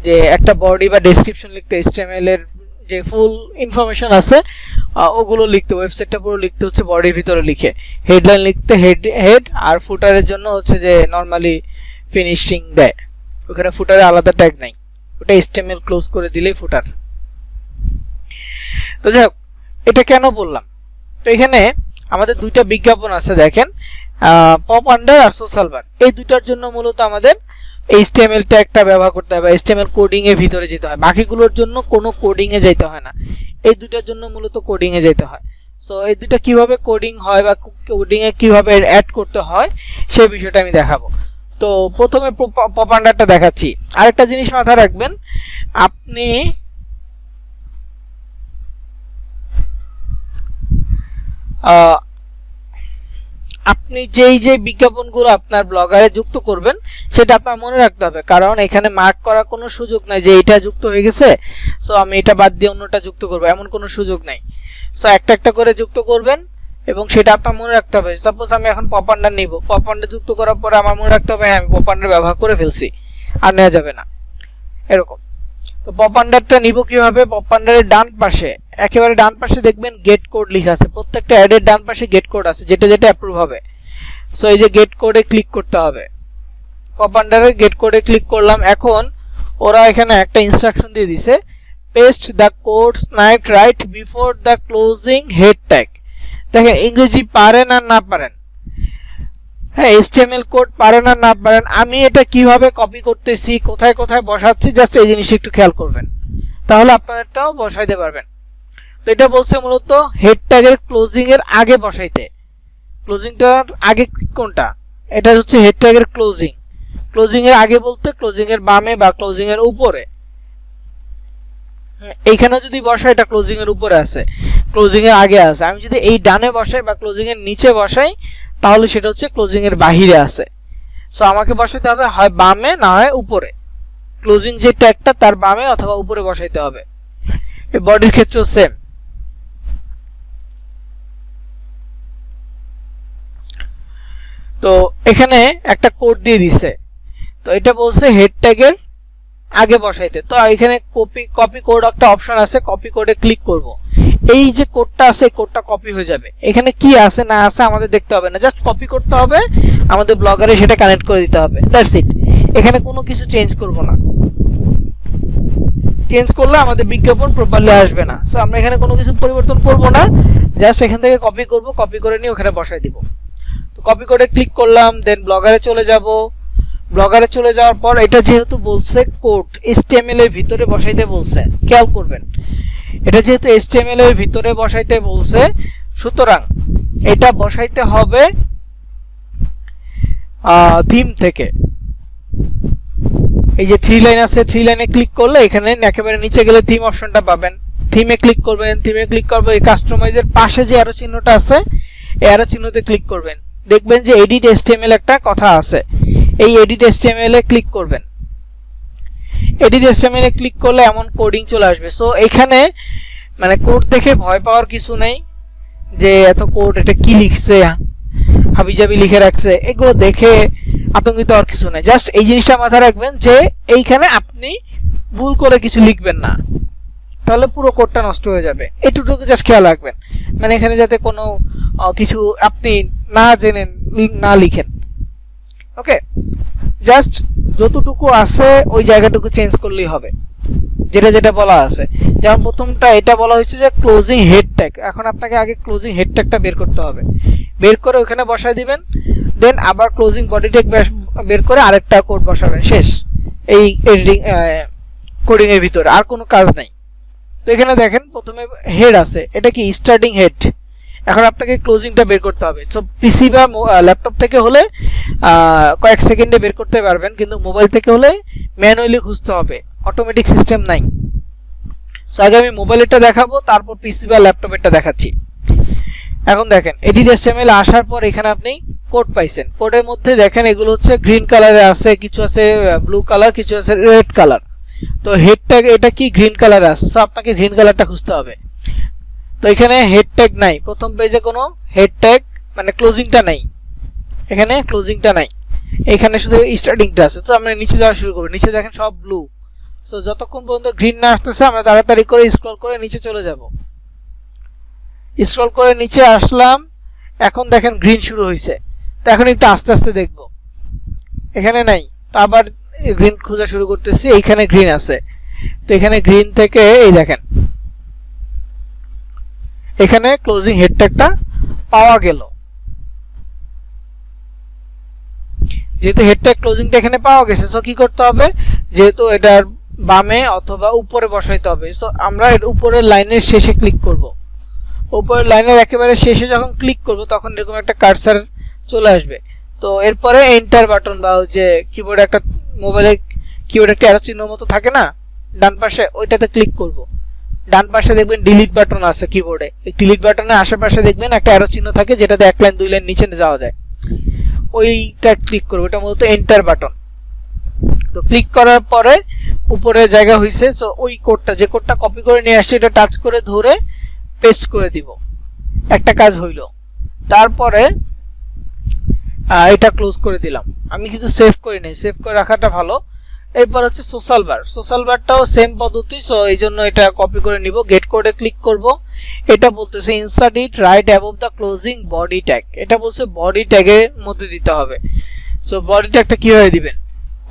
যে একটা বডি বা ডেসক্রিপশন লিখতে HTML এর যে ফুল ইনফরমেশন আছে ওগুলো লিখতে, ওয়েবসাইটটা পুরো লিখতে হচ্ছে বডির ভিতরে লিখে, হেডলাইন লিখতে হেড, আর ফুটারের জন্য হচ্ছে যে নর্মালি ফিনিশিং দেয়, ওখানে ফুটারে আলাদা ট্যাগ নাই, ওটা HTML ক্লোজ করে দিলেই ফুটার। তো যাই হোক, এটা কেন বললাম, তো এখানে আমাদের দুইটা বিজ্ঞাপন আছে দেখেন, পপ আন্ডার আর সোশ্যাল বার, এই দুইটার জন্য মূলত আমাদের HTML ট্যাগটা ব্যবহার করতে হবে, HTML কোডিং এর ভিতরে যেতে হয়, বাকিগুলোর জন্য কোনো কোডিং এ যেতে হয় না, এই দুইটার জন্য মূলত কোডিং এ যেতে হয়। সো এই দুইটা কিভাবে কোডিং হয় বা কোডিং এ কিভাবে অ্যাড করতে হয় সেই বিষয়টা আমি দেখাবো। তো প্রথমে পপ আন্ডারটা দেখাচ্ছি। আরেকটা জিনিস মাথায় রাখবেন, আপনি আপনি যেই যে বিজ্ঞাপনগুলো আপনার ব্লগারে যুক্ত করবেন সেটা আপনার মনে রাখতে হবে, কারণ এখানে মার্ক করার কোনো সুযোগ নাই যে এটা যুক্ত হয়ে গেছে সো আমি এটা বাদ দিয়ে অন্যটা যুক্ত করব, এমন কোনো সুযোগ নাই। সো একটা একটা করে যুক্ত করবেন এবং সেটা আপনার মনে রাখতে হবে। সাপোজ আমি এখন পপ আন্ডার নিব, পপ আন্ডার যুক্ত করার পরে আমার মনে রাখতে হবে হ্যাঁ আমি পপ আন্ডার ব্যবহার করে ফেলছি, আর নেওয়া যাবে না এরকম। তো পপ আন্ডারটা নিব কিভাবে, পপ আন্ডারের ডান পাশে, একেবারে ডান পাশে দেখবেন গেট কোড লেখা আছে, প্রত্যেকটা অ্যাডের ডান পাশে গেট কোড আছে, যেটা যেটা অ্যাপ্রুভ হবে। সো এই যে গেট কোডে ক্লিক করতে হবে, পপ আন্ডারে গেট কোডে ক্লিক করলাম। এখন ওরা এখানে একটা ইনস্ট্রাকশন দিয়ে দিছে, paste the code snippet right before the closing head tag. দেখেন ইংরেজি পারেন আর না পারেন, হ্যাঁ HTML কোড পারেন আর না পারেন, আমি এটা কিভাবে কপি করতেছি, কোথায় কোথায় বসাচ্ছি, জাস্ট এই জিনিসটা একটু খেয়াল করবেন, তাহলে আপনারটাও বসাইতে পারবেন। তো এটা বলছে মূলত হেড ট্যাগের ক্লোজিং এর আগে বসাইতে, ক্লোজিংটার আগে কোনটা, এটা হচ্ছে হেড ট্যাগের ক্লোজিং, ক্লোজিং এর আগে বলতে ক্লোজিং এর বামে বা ক্লোজিং এর উপরে, এইখানে যদি বসাই এটা ক্লোজিং এর উপরে আছে, ক্লোজিং এর আগে আছে। আমি যদি এই ডানে বসাই বা ক্লোজিং এর নিচে বসাই তাহলে সেটা হচ্ছে ক্লোজিং এর বাহিরে আছে। সো আমাকে বসাতে হবে হয় বামে না হয় উপরে, ক্লোজিং যে ট্যাগটা তার বামে অথবা উপরে বসাইতে হবে। এই বডির ক্ষেত্রেও সেম। তো এখানে একটা কোড দিয়ে দিছে, তো এটা বলছে হেড ট্যাগের আগে বসাইতে। তো এখানে কপি কোড একটা অপশন আছে, কপি কোডে ক্লিক করব। এই যে কোডটা আছে এই কোডটা কপি হয়ে যাবে। এখানে কি আছে না আছে আমাদের দেখতে হবে না, জাস্ট কপি করতে হবে, আমাদের ব্লগারে সেটা কানেক্ট করে দিতে হবে, দ্যাটস ইট। এখানে কোনো কিছু চেঞ্জ করব না, চেঞ্জ করলে আমাদের বিজ্ঞাপন প্রপারলি আসবে না। সো আমরা এখানে কোনো কিছু পরিবর্তন করব না, জাস্ট এখান থেকে কপি করব, কপি করে নিয়ে ওখানে বসাই দিব। তো কপি করে ক্লিক করলাম, দেন ব্লগারে চলে যাব। ব্লগারে চলে যাওয়ার পর এটা যেহেতু বলছে কোড HTML এর ভিতরে বসাইতে বলছে, খেয়াল করবেন এটা যেহেতু HTML এর ভিতরে বসাইতে বলছে, সুতরাং এটা বসাইতে হবে থিম থেকে। এই যে 3 লাইন আছে, 3 লাইনে ক্লিক করলে এখানে একেবারে নিচে গেলে থিম অপশনটা পাবেন। থিমে ক্লিক করবেন, থিমে ক্লিক করবে এই কাস্টমাইজের পাশে যে অ্যারো চিহ্নটা আছে এই অ্যারো চিহ্নতে ক্লিক করবেন, দেখবেন যে এডিট HTML একটা কথা আছে, এই এডিট HTML এ ক্লিক করবেন। এডিট HTML এ ক্লিক করলে এমন কোডিং চলে আসবে। সো এখানে মানে কোড দেখে ভয় পাওয়ার কিছু নেই যে এত কোড, এটা কি লিখছে, হাবিজাবি লিখে রাখছে, এগুলো দেখে আতঙ্কিত হওয়ার কিছু নেই। জাস্ট এই জিনিসটা মাথায় রাখবেন যে এইখানে আপনি ভুল করে কিছু লিখবেন না, তাহলে পুরো কোডটা নষ্ট হয়ে যাবে। এইটুকু জাস্ট খেয়াল রাখবেন, মানে এখানে যাতে কোনো কিছু আপনি না জেনে না লিখেন। ওকে, জাস্ট যতটুকু আছে ওই জায়গাটুকু চেঞ্জ করলেই হবে, যেটা যেটা বলা আছে। যেমন প্রথমটা এটা বলা হয়েছে যে ক্লোজিং হেড ট্যাগ, এখন আপনাকে আগে ক্লোজিং হেড ট্যাগটা বের করতে হবে, বের করে ওখানে বসায় দিবেন, দেন আবার ক্লোজিং বডি ট্যাগ বের করে আরেকটা কোড বসাবেন, শেষ। এই এডিটিং কোডিং এর ভিতরে আর কোনো কাজ নাই। তো এখানে দেখেন প্রথমে হেড আছে, এটা কি স্টার্টিং হেড, এখন আপনাকে ক্লোজিংটা বের করতে হবে। সো পিসি বা ল্যাপটপ থেকে হলে কয়েক সেকেন্ডে বের করতে পারবেন, কিন্তু মোবাইল থেকে হলে ম্যানুয়ালি খুঁজতে হবে, অটোমেটিক সিস্টেম নাই। সো আগে আমি মোবাইলেরটা দেখাবো, তারপর পিসি বা ল্যাপটপেরটা দেখাচ্ছি। এখন দেখেন এডিট HTML আসার পর এখানে আপনি কোড পাইছেন। কোডের মধ্যে দেখেন এগুলো হচ্ছে গ্রিন কালারে আছে, কিছু আছে ব্লু কালার, কিছু আছে রেড কালার। তো হেড ট্যাগ এটা কি গ্রিন কালারে আছে, সো আপনাকে গ্রিন কালারটা খুঁজতে হবে। তো এখানে হেড ট্যাগ নাই, প্রথম পেজে কোনো হেড ট্যাগ মানে ক্লোজিংটা নাই, এখানে ক্লোজিংটা নাই, এখানে শুধু স্টার্টিংটা আছে। তো আমরা নিচে যাওয়া শুরু করব, নিচে দেখেন সব ব্লু। সো যতক্ষণ পর্যন্ত গ্রিন না আসতেছে আমরা তাড়াতাড়ি করে স্ক্রল করে নিচে চলে যাব। স্ক্রল করে নিচে আসলাম, এখন দেখেন গ্রিন শুরু হয়েছে। তো এখন একটু আস্তে আস্তে দেখব, এখানে নাই, তো আবার গ্রিন খোঁজা শুরু করতেছি, এইখানে গ্রিন আছে। তো এখানে গ্রিন থেকে এই দেখেন এখানে ক্লোজিং হেড ট্যাগটা পাওয়া গেল। যেহেতু হেড ট্যাগ ক্লোজিংটা এখানে পাওয়া গেছে, সো কি করতে হবে, যেহেতু এটার বামে অথবা উপরে বসাইতে হবে, সো আমরা এর উপরের লাইনের শেষে ক্লিক করব। উপরের লাইনের একেবারে শেষে যখন ক্লিক করব তখন এরকম একটা কার্সার চলে আসবে। তো এরপরে এন্টার বাটন বা যে কিবোর্ডে একটা মোবাইলে কিবোর্ডে একটা অ্যারো চিহ্নের মতো থাকে না ডান পাশে, ওইটাতে ক্লিক করব। ডান পাশে দেখবেন ডিলিট বাটন আছে কিবোর্ডে, এই ডিলিট বাটনের আশেপাশে দেখবেন একটা অ্যারো চিহ্ন থাকে যেটাতে এক লাইন দুই লাইন নিচে যাওয়া যায়, ওইটা ক্লিক করব। এটা মূলত এন্টার বাটন। তো ক্লিক করার পরে উপরে জায়গা হইছে, সো ওই কোডটা যে কোডটা কপি করে নিয়ে আসছে এটা টাচ করে ধরে পেস্ট করে দিব, একটা কাজ হইল। তারপরে এটা ক্লোজ করে দিলাম, আমি কিন্তু সেভ করি নাই, সেভ করে রাখাটা ভালো। এরপর হচ্ছে সোশ্যাল বার, সোশ্যাল বারটাও সেম পদ্ধতি, সো এই জন্য এটা কপি করে নিব, গেট কোডে ক্লিক করব। এটা বলতেছে insert it right above the closing body tag, এটা বলছে বডি ট্যাগের মধ্যে দিতে হবে। সো বডি ট্যাগটা কিভাবে দিবেন,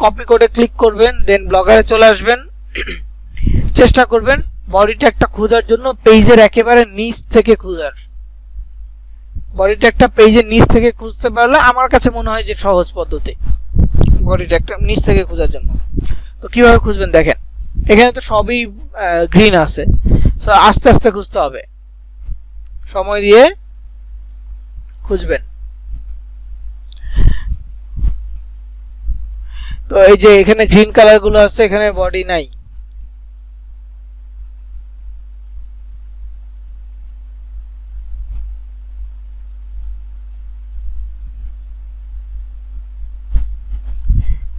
কপি কোডে ক্লিক করবেন, দেন ব্লগারে চলে আসবেন, চেষ্টা করবেন বডি ট্যাগটা খোঁজার জন্য পেজের একেবারে নিচ থেকে খোঁজার। বডি ট্যাগটা পেজের নিচ থেকে খুঁজতে পারলে আমার কাছে মনে হয় যে সহজ পদ্ধতি বডি ট্যাগটা নিচ থেকে খোঁজার জন্য। তো কিভাবে খুঁজবেন দেখেন, এখানে তো সবই গ্রিন আছে, সো আস্তে আস্তে খুঁজতে হবে, সময় দিয়ে খুঁজবেন। তো এই যে এখানে গ্রিন কালার গুলো আছে, এখানে বডি নাই।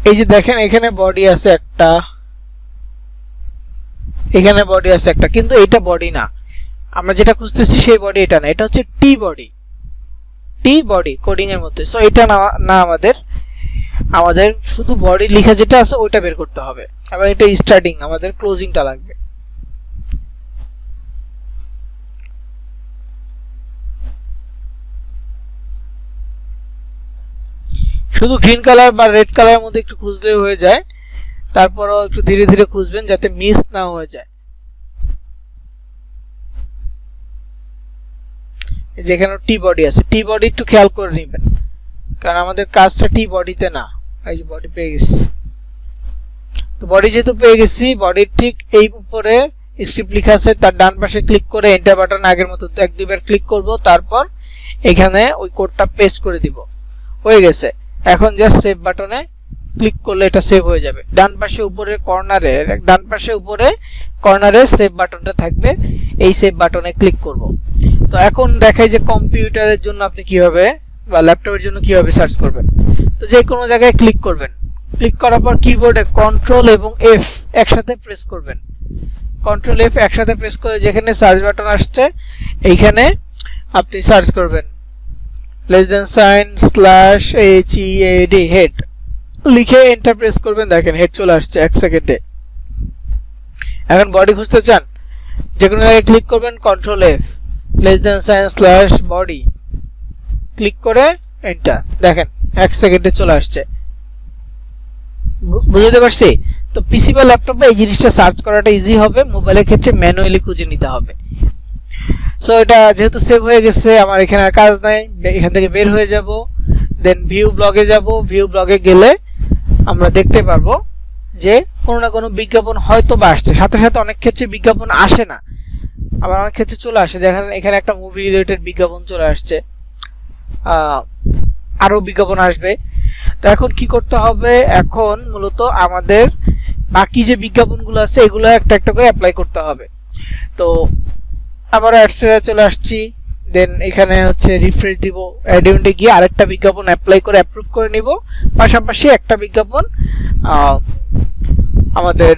এই যে দেখেন এখানে বডি আছে একটা, এখানে বডি আছে একটা, কিন্তু এটা বডি না, আমরা যেটা খুঁজতেছি সেই বডি এটা না, এটা হচ্ছে টি বডি, টি বডি কোডিং এর মধ্যে। সো এটা না না আমাদের শুধু বডি লেখা যেটা আছে ওইটা বের করতে হবে, এবং এটা স্টার্টিং, আমাদের ক্লোজিংটা লাগবে। শুধু গ্রিন কালার বা রেড কালারের মধ্যে একটু খুঁজলে হয়ে যায়, তারপরও একটু ধীরে ধীরে খুঁজবেন যাতে মিস না হয়ে যায়। যেখানে টি বডি আছে, টি বডি একটু খেয়াল করে নেবেন, কারণ আমাদের কাজটা টি বডিতে না। এই যে বডি পেয়ে গেছি, তো বডি যেহেতু পেয়ে গেছি, বডির ঠিক এই উপরে স্ক্রিপ্ট লেখা আছে, তার ডান পাশে ক্লিক করে এন্টার বাটন আগের মতো এক দুইবার ক্লিক করব, তারপর এখানে ওই কোডটা পেস্ট করে দিব। হয়ে গেছে। এখন জাস্ট সেভ বাটনে ক্লিক করলে এটা সেভ হয়ে যাবে। ডান পাশে উপরে কর্নারে সেভ বাটনটা থাকবে, এই সেভ বাটনে ক্লিক করব। তো এখন দেখাই যে কম্পিউটারের জন্য আপনি কিভাবে বা ল্যাপটপের জন্য কিভাবে সার্চ করবেন। তো যে কোনো জায়গায় ক্লিক করবেন, ক্লিক করার পর কিবোর্ডে কন্ট্রোল এবং এফ একসাথে প্রেস করবেন। কন্ট্রোল এফ একসাথে প্রেস করে যেখানে সার্চ বাটন আসছে এইখানে আপনি সার্চ করবেন \head হেড লিখে এন্টার প্রেস করবেন। দেখেন হেড চলে আসছে 1 সেকেন্ডে। এখন বডি খুঁজতে চান, যে কোনো জায়গায় ক্লিক করবেন, কন্ট্রোল এফ \body ক্লিক করে এন্টার, দেখেন 1 সেকেন্ডে চলে আসছে। বুঝতে পারছি? তো পিসি বা ল্যাপটপে এই জিনিসটা সার্চ করাটা ইজি হবে, মোবাইলের ক্ষেত্রে ম্যানুয়ালি খুঁজে নিতে হবে। সো এটা যেহেতু সেভ হয়ে গেছে, আমার এখানে আর কাজ নাই, এখান থেকে বের হয়ে যাব, দেন ভিউ ব্লগে যাব। ভিউ ব্লগে গেলে আমরা দেখতে পারবো যে কোনো না কোনো বিজ্ঞাপন হয়তো বা আসছে, সাথে সাথে অনেক ক্ষেত্রে বিজ্ঞাপন আসে না, আবার অনেক ক্ষেত্রে চলে আসে। দেখেন এখানে একটা মুভি রিলেটেড বিজ্ঞাপন চলে আসছে, আরও বিজ্ঞাপন আসবে। তো এখন কি করতে হবে, এখন মূলত আমাদের বাকি যে বিজ্ঞাপনগুলো আছে এগুলো একটা একটা করে অ্যাপ্লাই করতে হবে। তো আবার অ্যাডসে চলে আসছি, দেন এখানে হচ্ছে রিফ্রেশ দিব, অ্যাডিউন্টে গিয়ে আরেকটা বিজ্ঞাপন অ্যাপ্লাই করে অ্যাপ্রুভ করে নিব, পাশাপাশি একটা বিজ্ঞাপন আমাদের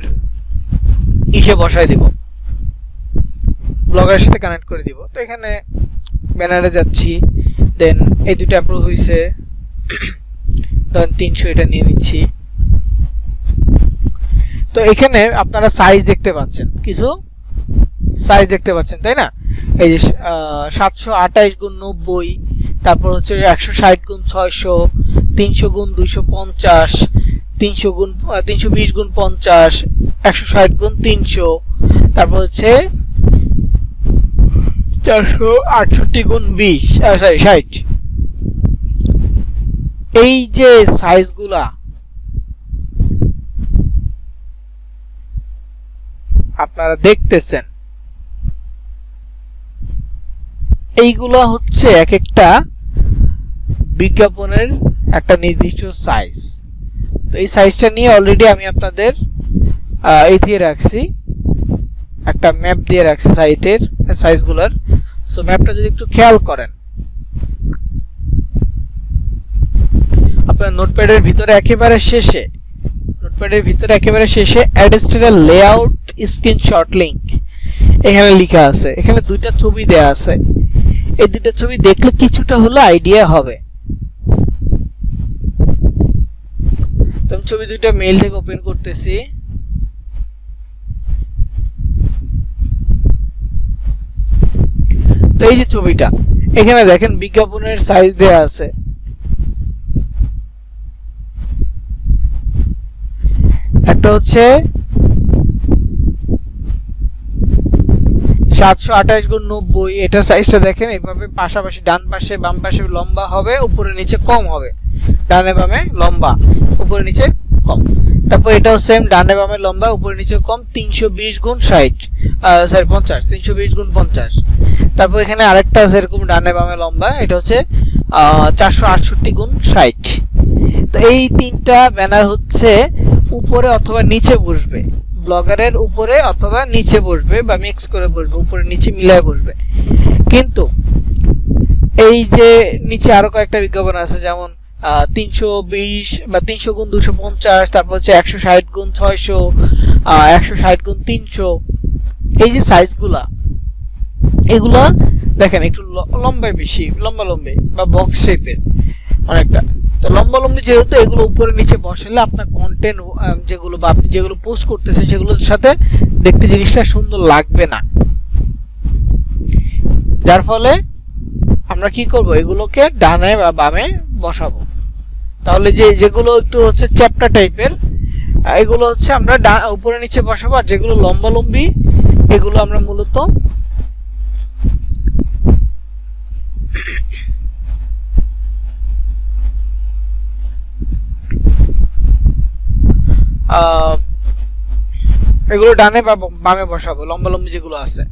ইসে বসায় দিব, ব্লগারের সাথে কানেক্ট করে দিব। তো এখানে ব্যানারে যাচ্ছি, দেন এই দুটো অ্যাপ্রুভ হয়েছে, ধরেন 300 এটা নিয়ে নিচ্ছি। তো এখানে আপনারা সাইজ দেখতে পাচ্ছেন, কিছু সাইজ দেখতে পাচ্ছেন, তাই না? এই যে 728x90, তারপর হচ্ছে 160x600, 300x250, 320x50, 160x300, তারপর হচ্ছে 468x20, সরি 60। এই যে সাইজগুলা আপনারা দেখতেছেন, এইগুলা হচ্ছে এক একটা বিজ্ঞাপনের একটা নির্দিষ্ট সাইজ। তো এই সাইজটা নিয়ে অলরেডি আমি আপনাদের এই দিয়ে রাখছি, একটা ম্যাপ দিয়ে রাখছি সাইটের সাইজগুলোর। সো ম্যাপটা যদি একটু খেয়াল করেন, আপনার নোটপ্যাডের ভিতরে একেবারে শেষে অ্যাডজাস্টের লেআউট স্ক্রিনশট লিংক এখানে লেখা আছে, এখানে দুইটা ছবি দেয়া আছে। এই দুইটা ছবি দেখলে কিছুটা হলো আইডিয়া হবে। তো আমি ছবি দুইটা মেইল থেকে ওপেন করতেছি। তো এই যে ছবিটা, এখানে দেখেন বিজ্ঞাপনের সাইজ দেয়া আছে। একটা হচ্ছে 728x90, এটা সাইজটা দেখেন এইভাবে, পাশাপাশি ডান পাশে বাম পাশে লম্বা হবে, উপরে নিচে কম হবে, ডানে বামে লম্বা, উপরে নিচে কম। তারপর এটাও সেম, ডানে বামে লম্বা, উপরে নিচে কম, 320x60, সরি 50, 320x50। তারপর এখানে আরেকটা আছে এরকম ডানে বামে লম্বা, এটা হচ্ছে 468x60। তো এই তিনটা ব্যানার হচ্ছে উপরে অথবা নিচে বসবে, ব্লগারের উপরে অথবা নিচে বসবে, বা মিক্স করে বসবে, উপরে নিচে মিলায় বসবে। কিন্তু এই যে নিচে আরো কয়েকটা বিজ্ঞাপন আছে, যেমন 320 বা 300x250, তারপর হচ্ছে 160x600, 160x300, এই যে সাইজগুলা এগুলা দেখেন একটু লম্বায় বেশি, লম্বা বা বক্স শেপের অনেকটা। তো লম্বি যেহেতু এগুলো উপরে নিচে বসালে আপনার কন্টেন্ট যেগুলো বা আপনি যেগুলো পোস্ট করতেছেন সেগুলোর সাথে দেখতে জিনিসটা সুন্দর লাগবে না। যার ফলে আমরা কি করব, এগুলোকে ডানে বা বামে বসাবো। তাহলে যেগুলো একটু হচ্ছে চ্যাপ্টার টাইপের এগুলো হচ্ছে আমরা উপরে নিচে বসাবো, আর যেগুলো লম্বি এগুলো আমরা মূলত এগুলো ডানে বা বামে বসাবো, লম্বি যেগুলো আছে।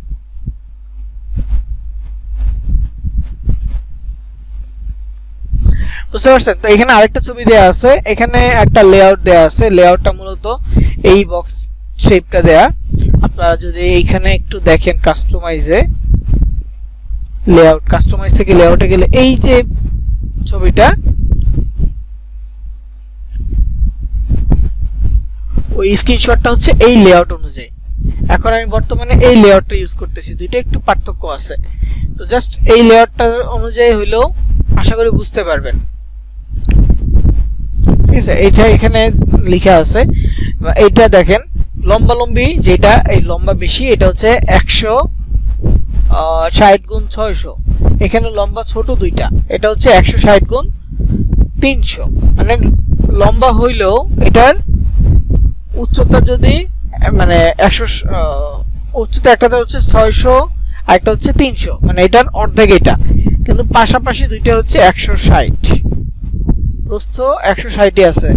বুঝতে পারছেন? তো এখানে আরেকটা ছবি দেয়া আছে, এখানে একটা লেআউট দেয়া আছে। লেআউটটা মূলত এই বক্স শেপটা দেয়া। আপনারা যদি এইখানে একটু দেখেন কাস্টমাইজে, লেআউট, কাস্টমাইজ থেকে লেআউটে গেলে এই যে ছবিটা, ওই স্ক্রিনশটটা হচ্ছে এই লেআউট অনুযায়ী। এখন আমি বর্তমানে এই লেআউটটা ইউজ করতেছি, দুইটা একটু পার্থক্য আছে। তো জাস্ট এই লেআউটটা অনুযায়ী হইলেও আশা করি বুঝতে পারবেন। ঠিক আছে, এইটা এখানে লেখা আছে। এইটা দেখেন লম্বি যেটা, এই লম্বা বেশি, এটা হচ্ছে 160 গুণ 600। এখানে লম্বা ছোট দুইটা, এটা হচ্ছে 160 গুণ 300। মানে লম্বা হইলেও এটার উচ্চতা যদি মানে 100 উচ্চতা একটাতে হচ্ছে 600 আর একটা হচ্ছে 300, মানে এটার অর্ধেক এটা, কিন্তু পাশাপাশি দুইটা হচ্ছে 160। প্রস্থ 160ই আছে,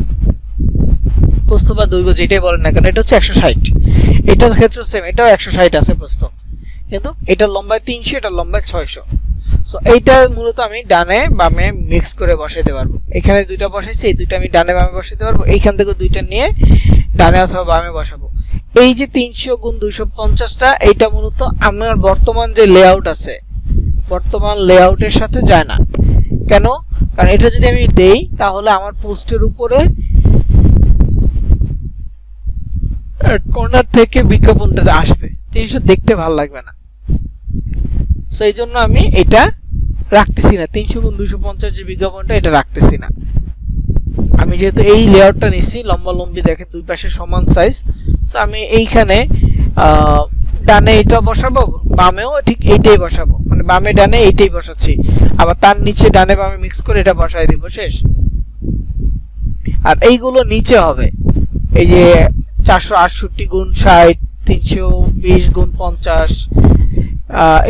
প্রস্থ বা দৈর্ঘ্য যেটাই বলেন না কেন, এটা হচ্ছে 160। এটার ক্ষেত্রে সেম, এটাও 160 আছে প্রস্থ, কিন্তু এটা লম্বায় 300, এটা লম্বায় 600। সো এইটা মূলত আমি ডানে বামে মিক্স করে বসাইতে পারবো। এখানে দুইটা বসাইছি, এই দুইটা আমি ডানে বামে বসাইতে পারবো। এইখান থেকে দুইটা নিয়ে ডানে অথবা বামে বসাবো। এই যে 300 গুণ 250টা, এইটা মূলত আমার বর্তমান যে লেআউট আছে, বর্তমান লেআউটের সাথে যায় না। কেন? কারণ এটা যদি আমি দেই তাহলে আমার পোস্টের উপরে কর্নার থেকে বিজ্ঞাপনটা আসবে, জিনিসটা দেখতে ভালো লাগবে না। সো এই জন্য আমি এটা রাখতেছি না, 300 গুণ 250 যে বিজ্ঞাপনটা, এটা রাখতেছি না। আমি যেহেতু এই লেআউটটা নিছি লম্বি, দেখেন দুই পাশে সমান সাইজ। সো আমি এইখানে ডানে এটা বসাবো, বামেও ঠিক এইটাই বসাবো, মানে বামে ডানে এইটাই বসাচ্ছি, আবার তার নিচে ডানে বামে মিক্স করে এটা বসাই দিব, শেষ। আর এইগুলো নিচে হবে, এই যে 468 গুণ 60, 320 গুণ 50,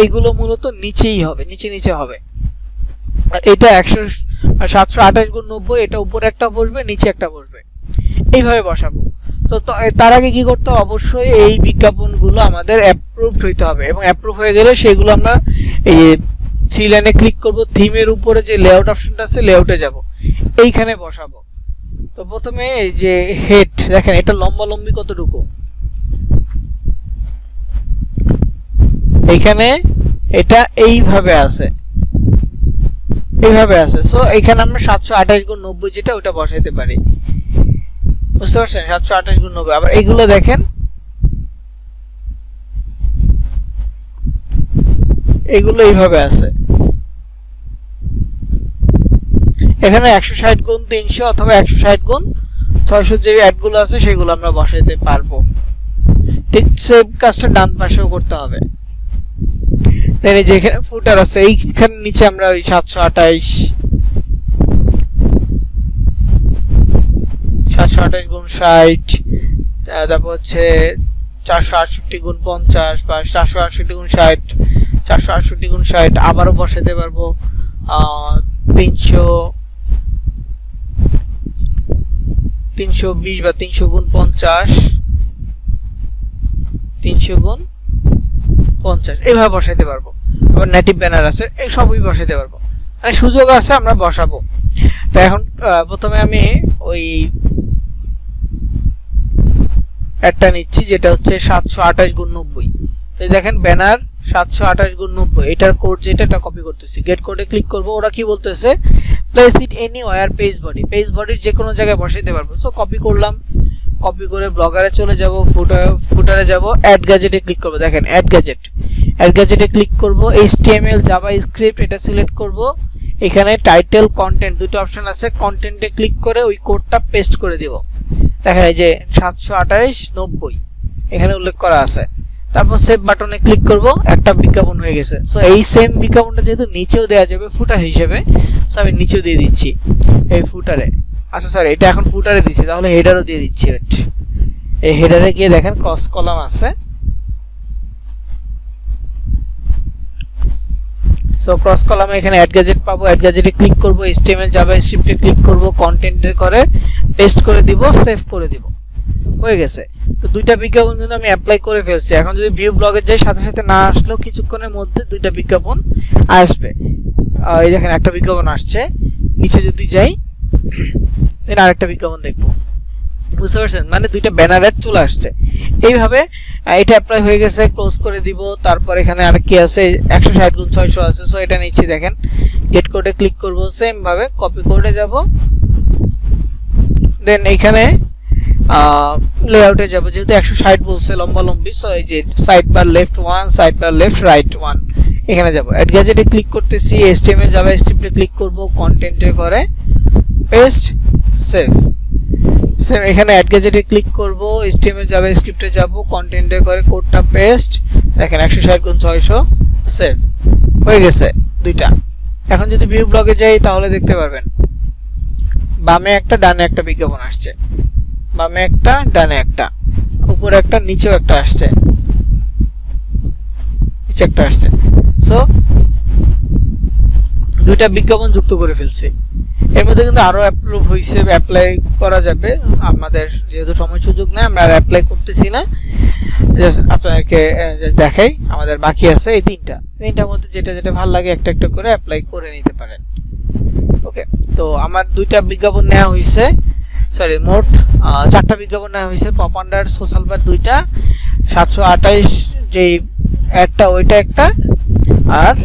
এইগুলো মূলত নিচেই হবে, নিচে হবে। আর এটা 728 গুণ 90, এটা উপরে একটা বসবে, নিচে একটা বসবে, এইভাবে বসাবো। তো তার আগে কি করতে হবে, অবশ্যই এই বিজ্ঞাপনগুলো আমাদের অ্যাপ্রুভড হইতে হবে, এবং অ্যাপ্রুভ হয়ে গেলে সেগুলো আমরা এই 3 লাইনে ক্লিক করব, থিমের উপরে যে লেআউট অপশনটা আছে লেআউটে যাব, এইখানে বসাবো। তো প্রথমে এই যে হেড দেখেন, এটা লম্বি কতটুকু, এইখানে এটা এইভাবে আছে, সো এখানে আমরা 728 গুণ 90 যেটা, ওটা বসাইতে পারি। বুঝতে পারছেন? 728 গুণ 90। আবার এইগুলো দেখেন, এগুলো এইভাবে আছে। এখানে 160 গুণ 300 অথবা 160 গুণ 600 যে অ্যাডগুলো আছে সেগুলো আমরা বসাইতে পারবো। ঠিক সেম কাজটা ডান পাশেও করতে হবে। দেন এই যে এখানে ফুটার আছে, এইখানে নিচে আমরা ওই 728 গুণ 60, তারপর হচ্ছে 468 গুণ 50 বা 468 গুণ 60, 468 গুণ 60 আবারও বসাতে পারবো। 320 বা 300 গুণ 50, 300 গুণ 50 এইভাবে বসাইতে পারবো। আবার নেটিভ ব্যানার আছে, এই সবই বসাইতে পারবো, মানে সুযোগ আছে, আমরা বসাবো। তো এখন প্রথমে আমি ওই একটা নিচ্ছি যেটা হচ্ছে 728 গুণ 90। তো দেখেন ব্যানার 728 গুণ 90, এটার কোড যেটা, এটা কপি করতেছি, গেট কোডে ক্লিক করব। ওরা কি বলতেছে, প্লেস ইট এনিওয়্যার পেজ বডির যে কোনো জায়গায় বসাইতে পারবো। সো কপি করলাম, কপি করে ব্লগারে চলে যাব, ফুটারে যাব, অ্যাড গ্যাজেটে ক্লিক করব। দেখেন অ্যাড গ্যাজেটে ক্লিক করব, HTML জাভাস্ক্রিপ্ট এটা সিলেক্ট করব। এখানে টাইটেল কন্টেন্ট দুটো অপশন আছে, কন্টেন্টে ক্লিক করে ওই কোডটা পেস্ট করে দিব। দেখেন এই যে 728.90 এখানে উল্লেখ করা আছে। তারপর সেভ বাটনে ক্লিক করব, একটা বিজ্ঞাপন হয়ে গেছে। সো এই সেম বিজ্ঞাপনটা যেহেতু নিচেও দেওয়া যাবে ফুটার হিসেবে, সো আমি নিচেও দিয়ে দিচ্ছি এই ফুটারে। আচ্ছা স্যার এটা এখন ফুটারে দিচ্ছি, তাহলে হেডারও দিয়ে দিচ্ছি। এই হেডারে গিয়ে দেখেন ক্রস কলাম আছে। সো ক্রস কলামে এখানে অ্যাড গ্যাজেট পাবো, অ্যাড গ্যাজেটে ক্লিক করব, HTML জাভাস্ক্রিপ্টে ক্লিক করব, কন্টেন্টে করে পেস্ট করে দিব, সেভ করে দিব, হয়ে গেছে। তো দুইটা বিজ্ঞাপন কিন্তু আমি অ্যাপ্লাই করে ফেলছি। এখন যদি ভিউ ব্লগে যাই, সাথে সাথে না আসলেও কিছুক্ষণের মধ্যে দুইটা বিজ্ঞাপন আসবে। এই দেখেন একটা বিজ্ঞাপন আসছে, নিচে যদি যাই দেন আরেকটা বিজ্ঞাপন দেখবো, বুঝতে পারছেন? মানে দুইটা ব্যানার অ্যাড চলে আসছে। এইভাবে এটা অ্যাপ্লাই হয়ে গেছে, ক্লোজ করে দিব। তারপর এখানে আর কি আছে, 160x600 আছে। সো এটা নিচে দেখেন গেট কোডে ক্লিক করব, সেম ভাবে কপি করে যাব, দেন এইখানে লেআউটে যাব। যেহেতু 160 বলছে লম্বালম্বি, সো এই যে side bar left 1, side bar left right 1, এখানে যাব। অ্যাড গ্যাজেটে ক্লিক করতেছি, HTML জাভাস্ক্রিপ্টে ক্লিক করব, কন্টেন্টে করে পেস্ট, সেভ। এখানে অ্যাড গ্যাজেটে ক্লিক করব, HTML জাভাস্ক্রিপ্টে যাব, কন্টেন্টে করে কোডটা পেস্ট, দেখেন 160x600, সেভ হয়ে গেছে দুইটা। এখন যদি ভিউ ব্লগে যাই তাহলে দেখতে পারবেন বামে একটা ডানে একটা বিজ্ঞাপন আসছে, বামে একটা ডানে একটা, উপরে একটা নিচেও একটা আসছে, নিচে একটা আসছে। সো দুইটা বিজ্ঞাপন যুক্ত করে ফেলছি। এর মধ্যে কিন্তু আরো অ্যাপ্রুভ হইছে, অ্যাপ্লাই করা যাবে। আমাদের যেহেতু সময় সুযোগ নেই, আমরা অ্যাপ্লাই করতেছি না, জাস্ট আপনাদেরকে দেখাই। আমাদের বাকি আছে এই তিনটার মধ্যে যেটা যেটা ভালো লাগে একটা একটা করে অ্যাপ্লাই করে নিতে পারেন। ওকে, তো আমার দুইটা বিজ্ঞাপন নেওয়া হয়েছে, সরি মোট 4টা বিজ্ঞাপন নেওয়া হয়েছে। পপ আন্ডার, সোশ্যাল বার 2টা, 728 যেই অ্যাডটা ওইটা একটা, আর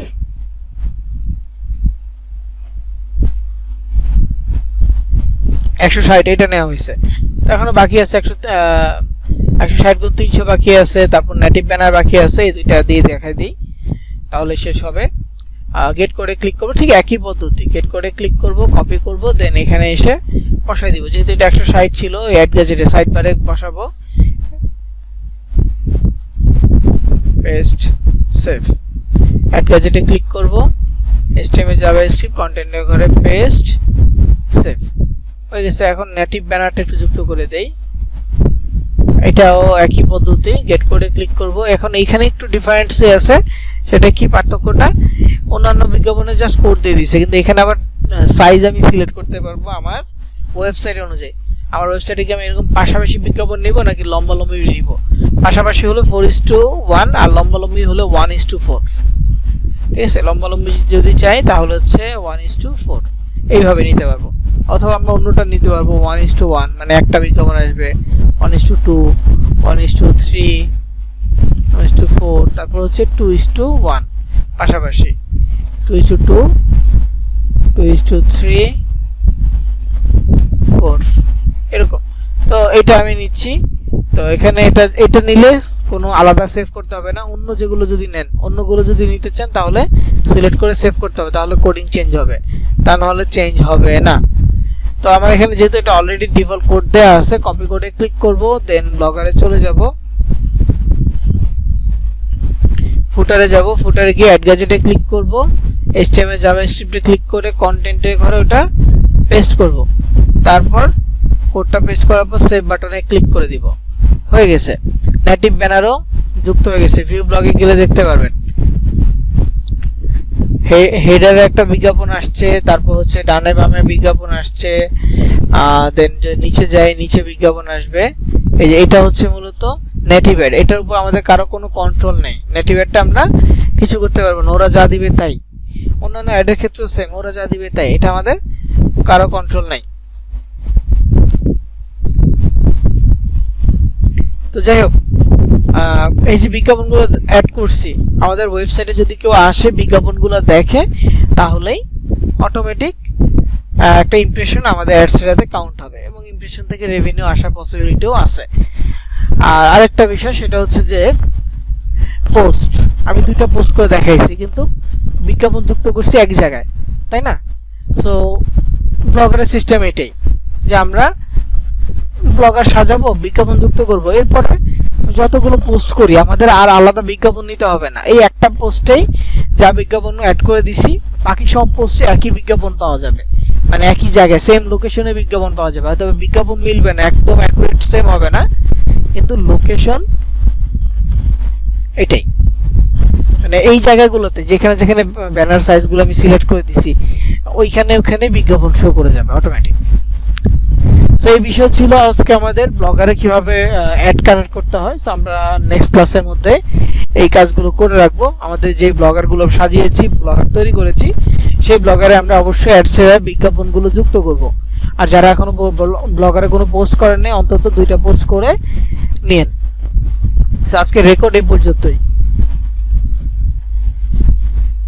160 এটা নেওয়া হয়েছে। তো এখনো বাকি আছে 160x300 বাকি আছে, তারপর নেটিভ ব্যানার বাকি আছে। এই দুইটা দিয়ে দেখাই দিই তাহলে শেষ হবে। গেট করে ক্লিক করব, ঠিক একই পদ্ধতি। গেট করে ক্লিক করব, কপি করব, দেন এখানে এসে বসাই দিব। যেহেতু এটা 160 ছিল, অ্যাড গ্যাজেটে সাইড বারে বসাবো, পেস্ট, সেভ। অ্যাড গ্যাজেটে ক্লিক করব, HTML জাভাস্ক্রিপ্ট কন্টেন্টে করে পেস্ট, সেভ হয়ে গেছে। এখন নেটিভ ব্যানারটা একটু যুক্ত করে দেই, এটাও একই পদ্ধতি। গেট করে ক্লিক করব। এখন এইখানে একটু ডিফারেন্স আছে, সেটা কি পার্থক্যটা? অন্যান্য বিজ্ঞাপনে জাস্ট কোড দিয়ে দিছে, কিন্তু এখানে আবার সাইজ আমি সিলেক্ট করতে পারবো আমার ওয়েবসাইট অনুযায়ী। আমার ওয়েবসাইটে কি আমি এরকম পাশাপাশি বিজ্ঞাপন নিব নাকি লম্বালম্বি নিব? পাশাপাশি হলে 4:1 আর লম্বালম্বি হলে 1:4। ঠিক আছে, লম্বালম্বি যদি চাই তাহলে হচ্ছে 1:4 এইভাবে নিতে পারবো। অথবা আমরা অন্যটা নিতে পারবো 1:1, মানে একটা বিজ্ঞাপন আসবে 1:2, 1:3, 1:4, তারপর হচ্ছে 2:1 পাশাপাশি, 2:2, 2:3, 4 এরকম। তো এটা আমি নিচ্ছি। তো এখানে এটা নিলে কোনো আলাদা সেভ করতে হবে না। অন্য যেগুলো যদি নেন, অন্যগুলো যদি নিতে চান তাহলে সিলেক্ট করে সেভ করতে হবে, তাহলে কোডিং চেঞ্জ হবে, তা নাহলে চেঞ্জ হবে না। তো আমার এখানে যেহেতু এটা অলরেডি ডিফল্ট কোড দেওয়া আছে, কপি কোডে ক্লিক করব, দেন ব্লগারে চলে যাব, ফুটারে যাব, ফুটারে গিয়ে অ্যাড গ্যাজেটে ক্লিক করব, HTML জাভাস্ক্রিপ্টে ক্লিক করে কন্টেন্টের ঘরে ওটা পেস্ট করব। তারপর কোডটা পেস্ট করার পর সেভ বাটনে ক্লিক করে দিব, হয়ে গেছে। নেটিভ ব্যানারও যুক্ত হয়ে গেছে। ভিউ ব্লগে গেলে দেখতে পারবেন হেডারে একটা বিজ্ঞাপন আসছে, তারপর হচ্ছে ডানে বামে বিজ্ঞাপন আসছে, দেন নিচে যায় নিচে বিজ্ঞাপন আসবে। এই যে এটা হচ্ছে মূলত নেটিভ অ্যাড, এটার উপর আমাদের কারো কোনো কন্ট্রোল নেই। নেটিভ অ্যাডটা আমরা কিছু করতে পারবো না, ওরা যা দিবে তাই। অন্যান্য অ্যাডের ক্ষেত্রে সেম, ওরা যা দিবে তাই, এটা আমাদের কারো কন্ট্রোল নাই। তো যাই হোক, এই যে বিজ্ঞাপনগুলো অ্যাড করছি, আমাদের ওয়েবসাইটে যদি কেউ আসে বিজ্ঞাপনগুলো দেখে, তাহলেই অটোমেটিক একটা ইমপ্রেশন আমাদের অ্যাডসটাতে কাউন্ট হবে এবং ইমপ্রেশন থেকে রেভিনিউ আসার পসিবিলিটিও আছে। আর আরেকটা বিষয় সেটা হচ্ছে যে পোস্ট, আমি দুইটা পোস্ট করে দেখাইছি কিন্তু বিজ্ঞাপন যুক্ত করছি এক জায়গায়, তাই না? সো ব্লগারের সিস্টেম এটাই যে আমরা ব্লগার সাজাবো, বিজ্ঞাপন যুক্ত করবো, এরপরে যতগুলো পোস্ট করি আমাদের আর আলাদা বিজ্ঞাপন নিতে হবে না। এই একটা পোস্টেই যা বিজ্ঞাপন অ্যাড করে দিছি, বাকি সব পোস্টে একই বিজ্ঞাপন পাওয়া যাবে, মানে একই জায়গায় সেম লোকেশনে বিজ্ঞাপন পাওয়া যাবে। হয়তো বিজ্ঞাপন মিলবে না, একদম অ্যাকুরেট সেম হবে না, কিন্তু লোকেশন এটাই। মানে এই জায়গাগুলোতে যেখানে যেখানে ব্যানার সাইজগুলো আমি সিলেক্ট করে দিছি ওইখানে ওখানে বিজ্ঞাপন শো করে যাবে অটোমেটিক। তো এই বিষয় ছিল আজকে আমাদের ব্লগারে কিভাবে অ্যাড কানেক্ট করতে হয়। তো আমরা নেক্সট ক্লাসের মধ্যে এই কাজগুলো করে রাখবো। আমাদের যে ব্লগারগুলো সাজিয়েছি, ব্লগার তৈরি করেছি, সেই ব্লগারে আমরা অবশ্যই অ্যাডসের বিজ্ঞাপনগুলো যুক্ত করব। আর যারা এখনো ব্লগারে কোনো পোস্ট করেন নাই অন্তত 2টা পোস্ট করে নিন। আজকে রেকর্ড এই পর্যন্তই।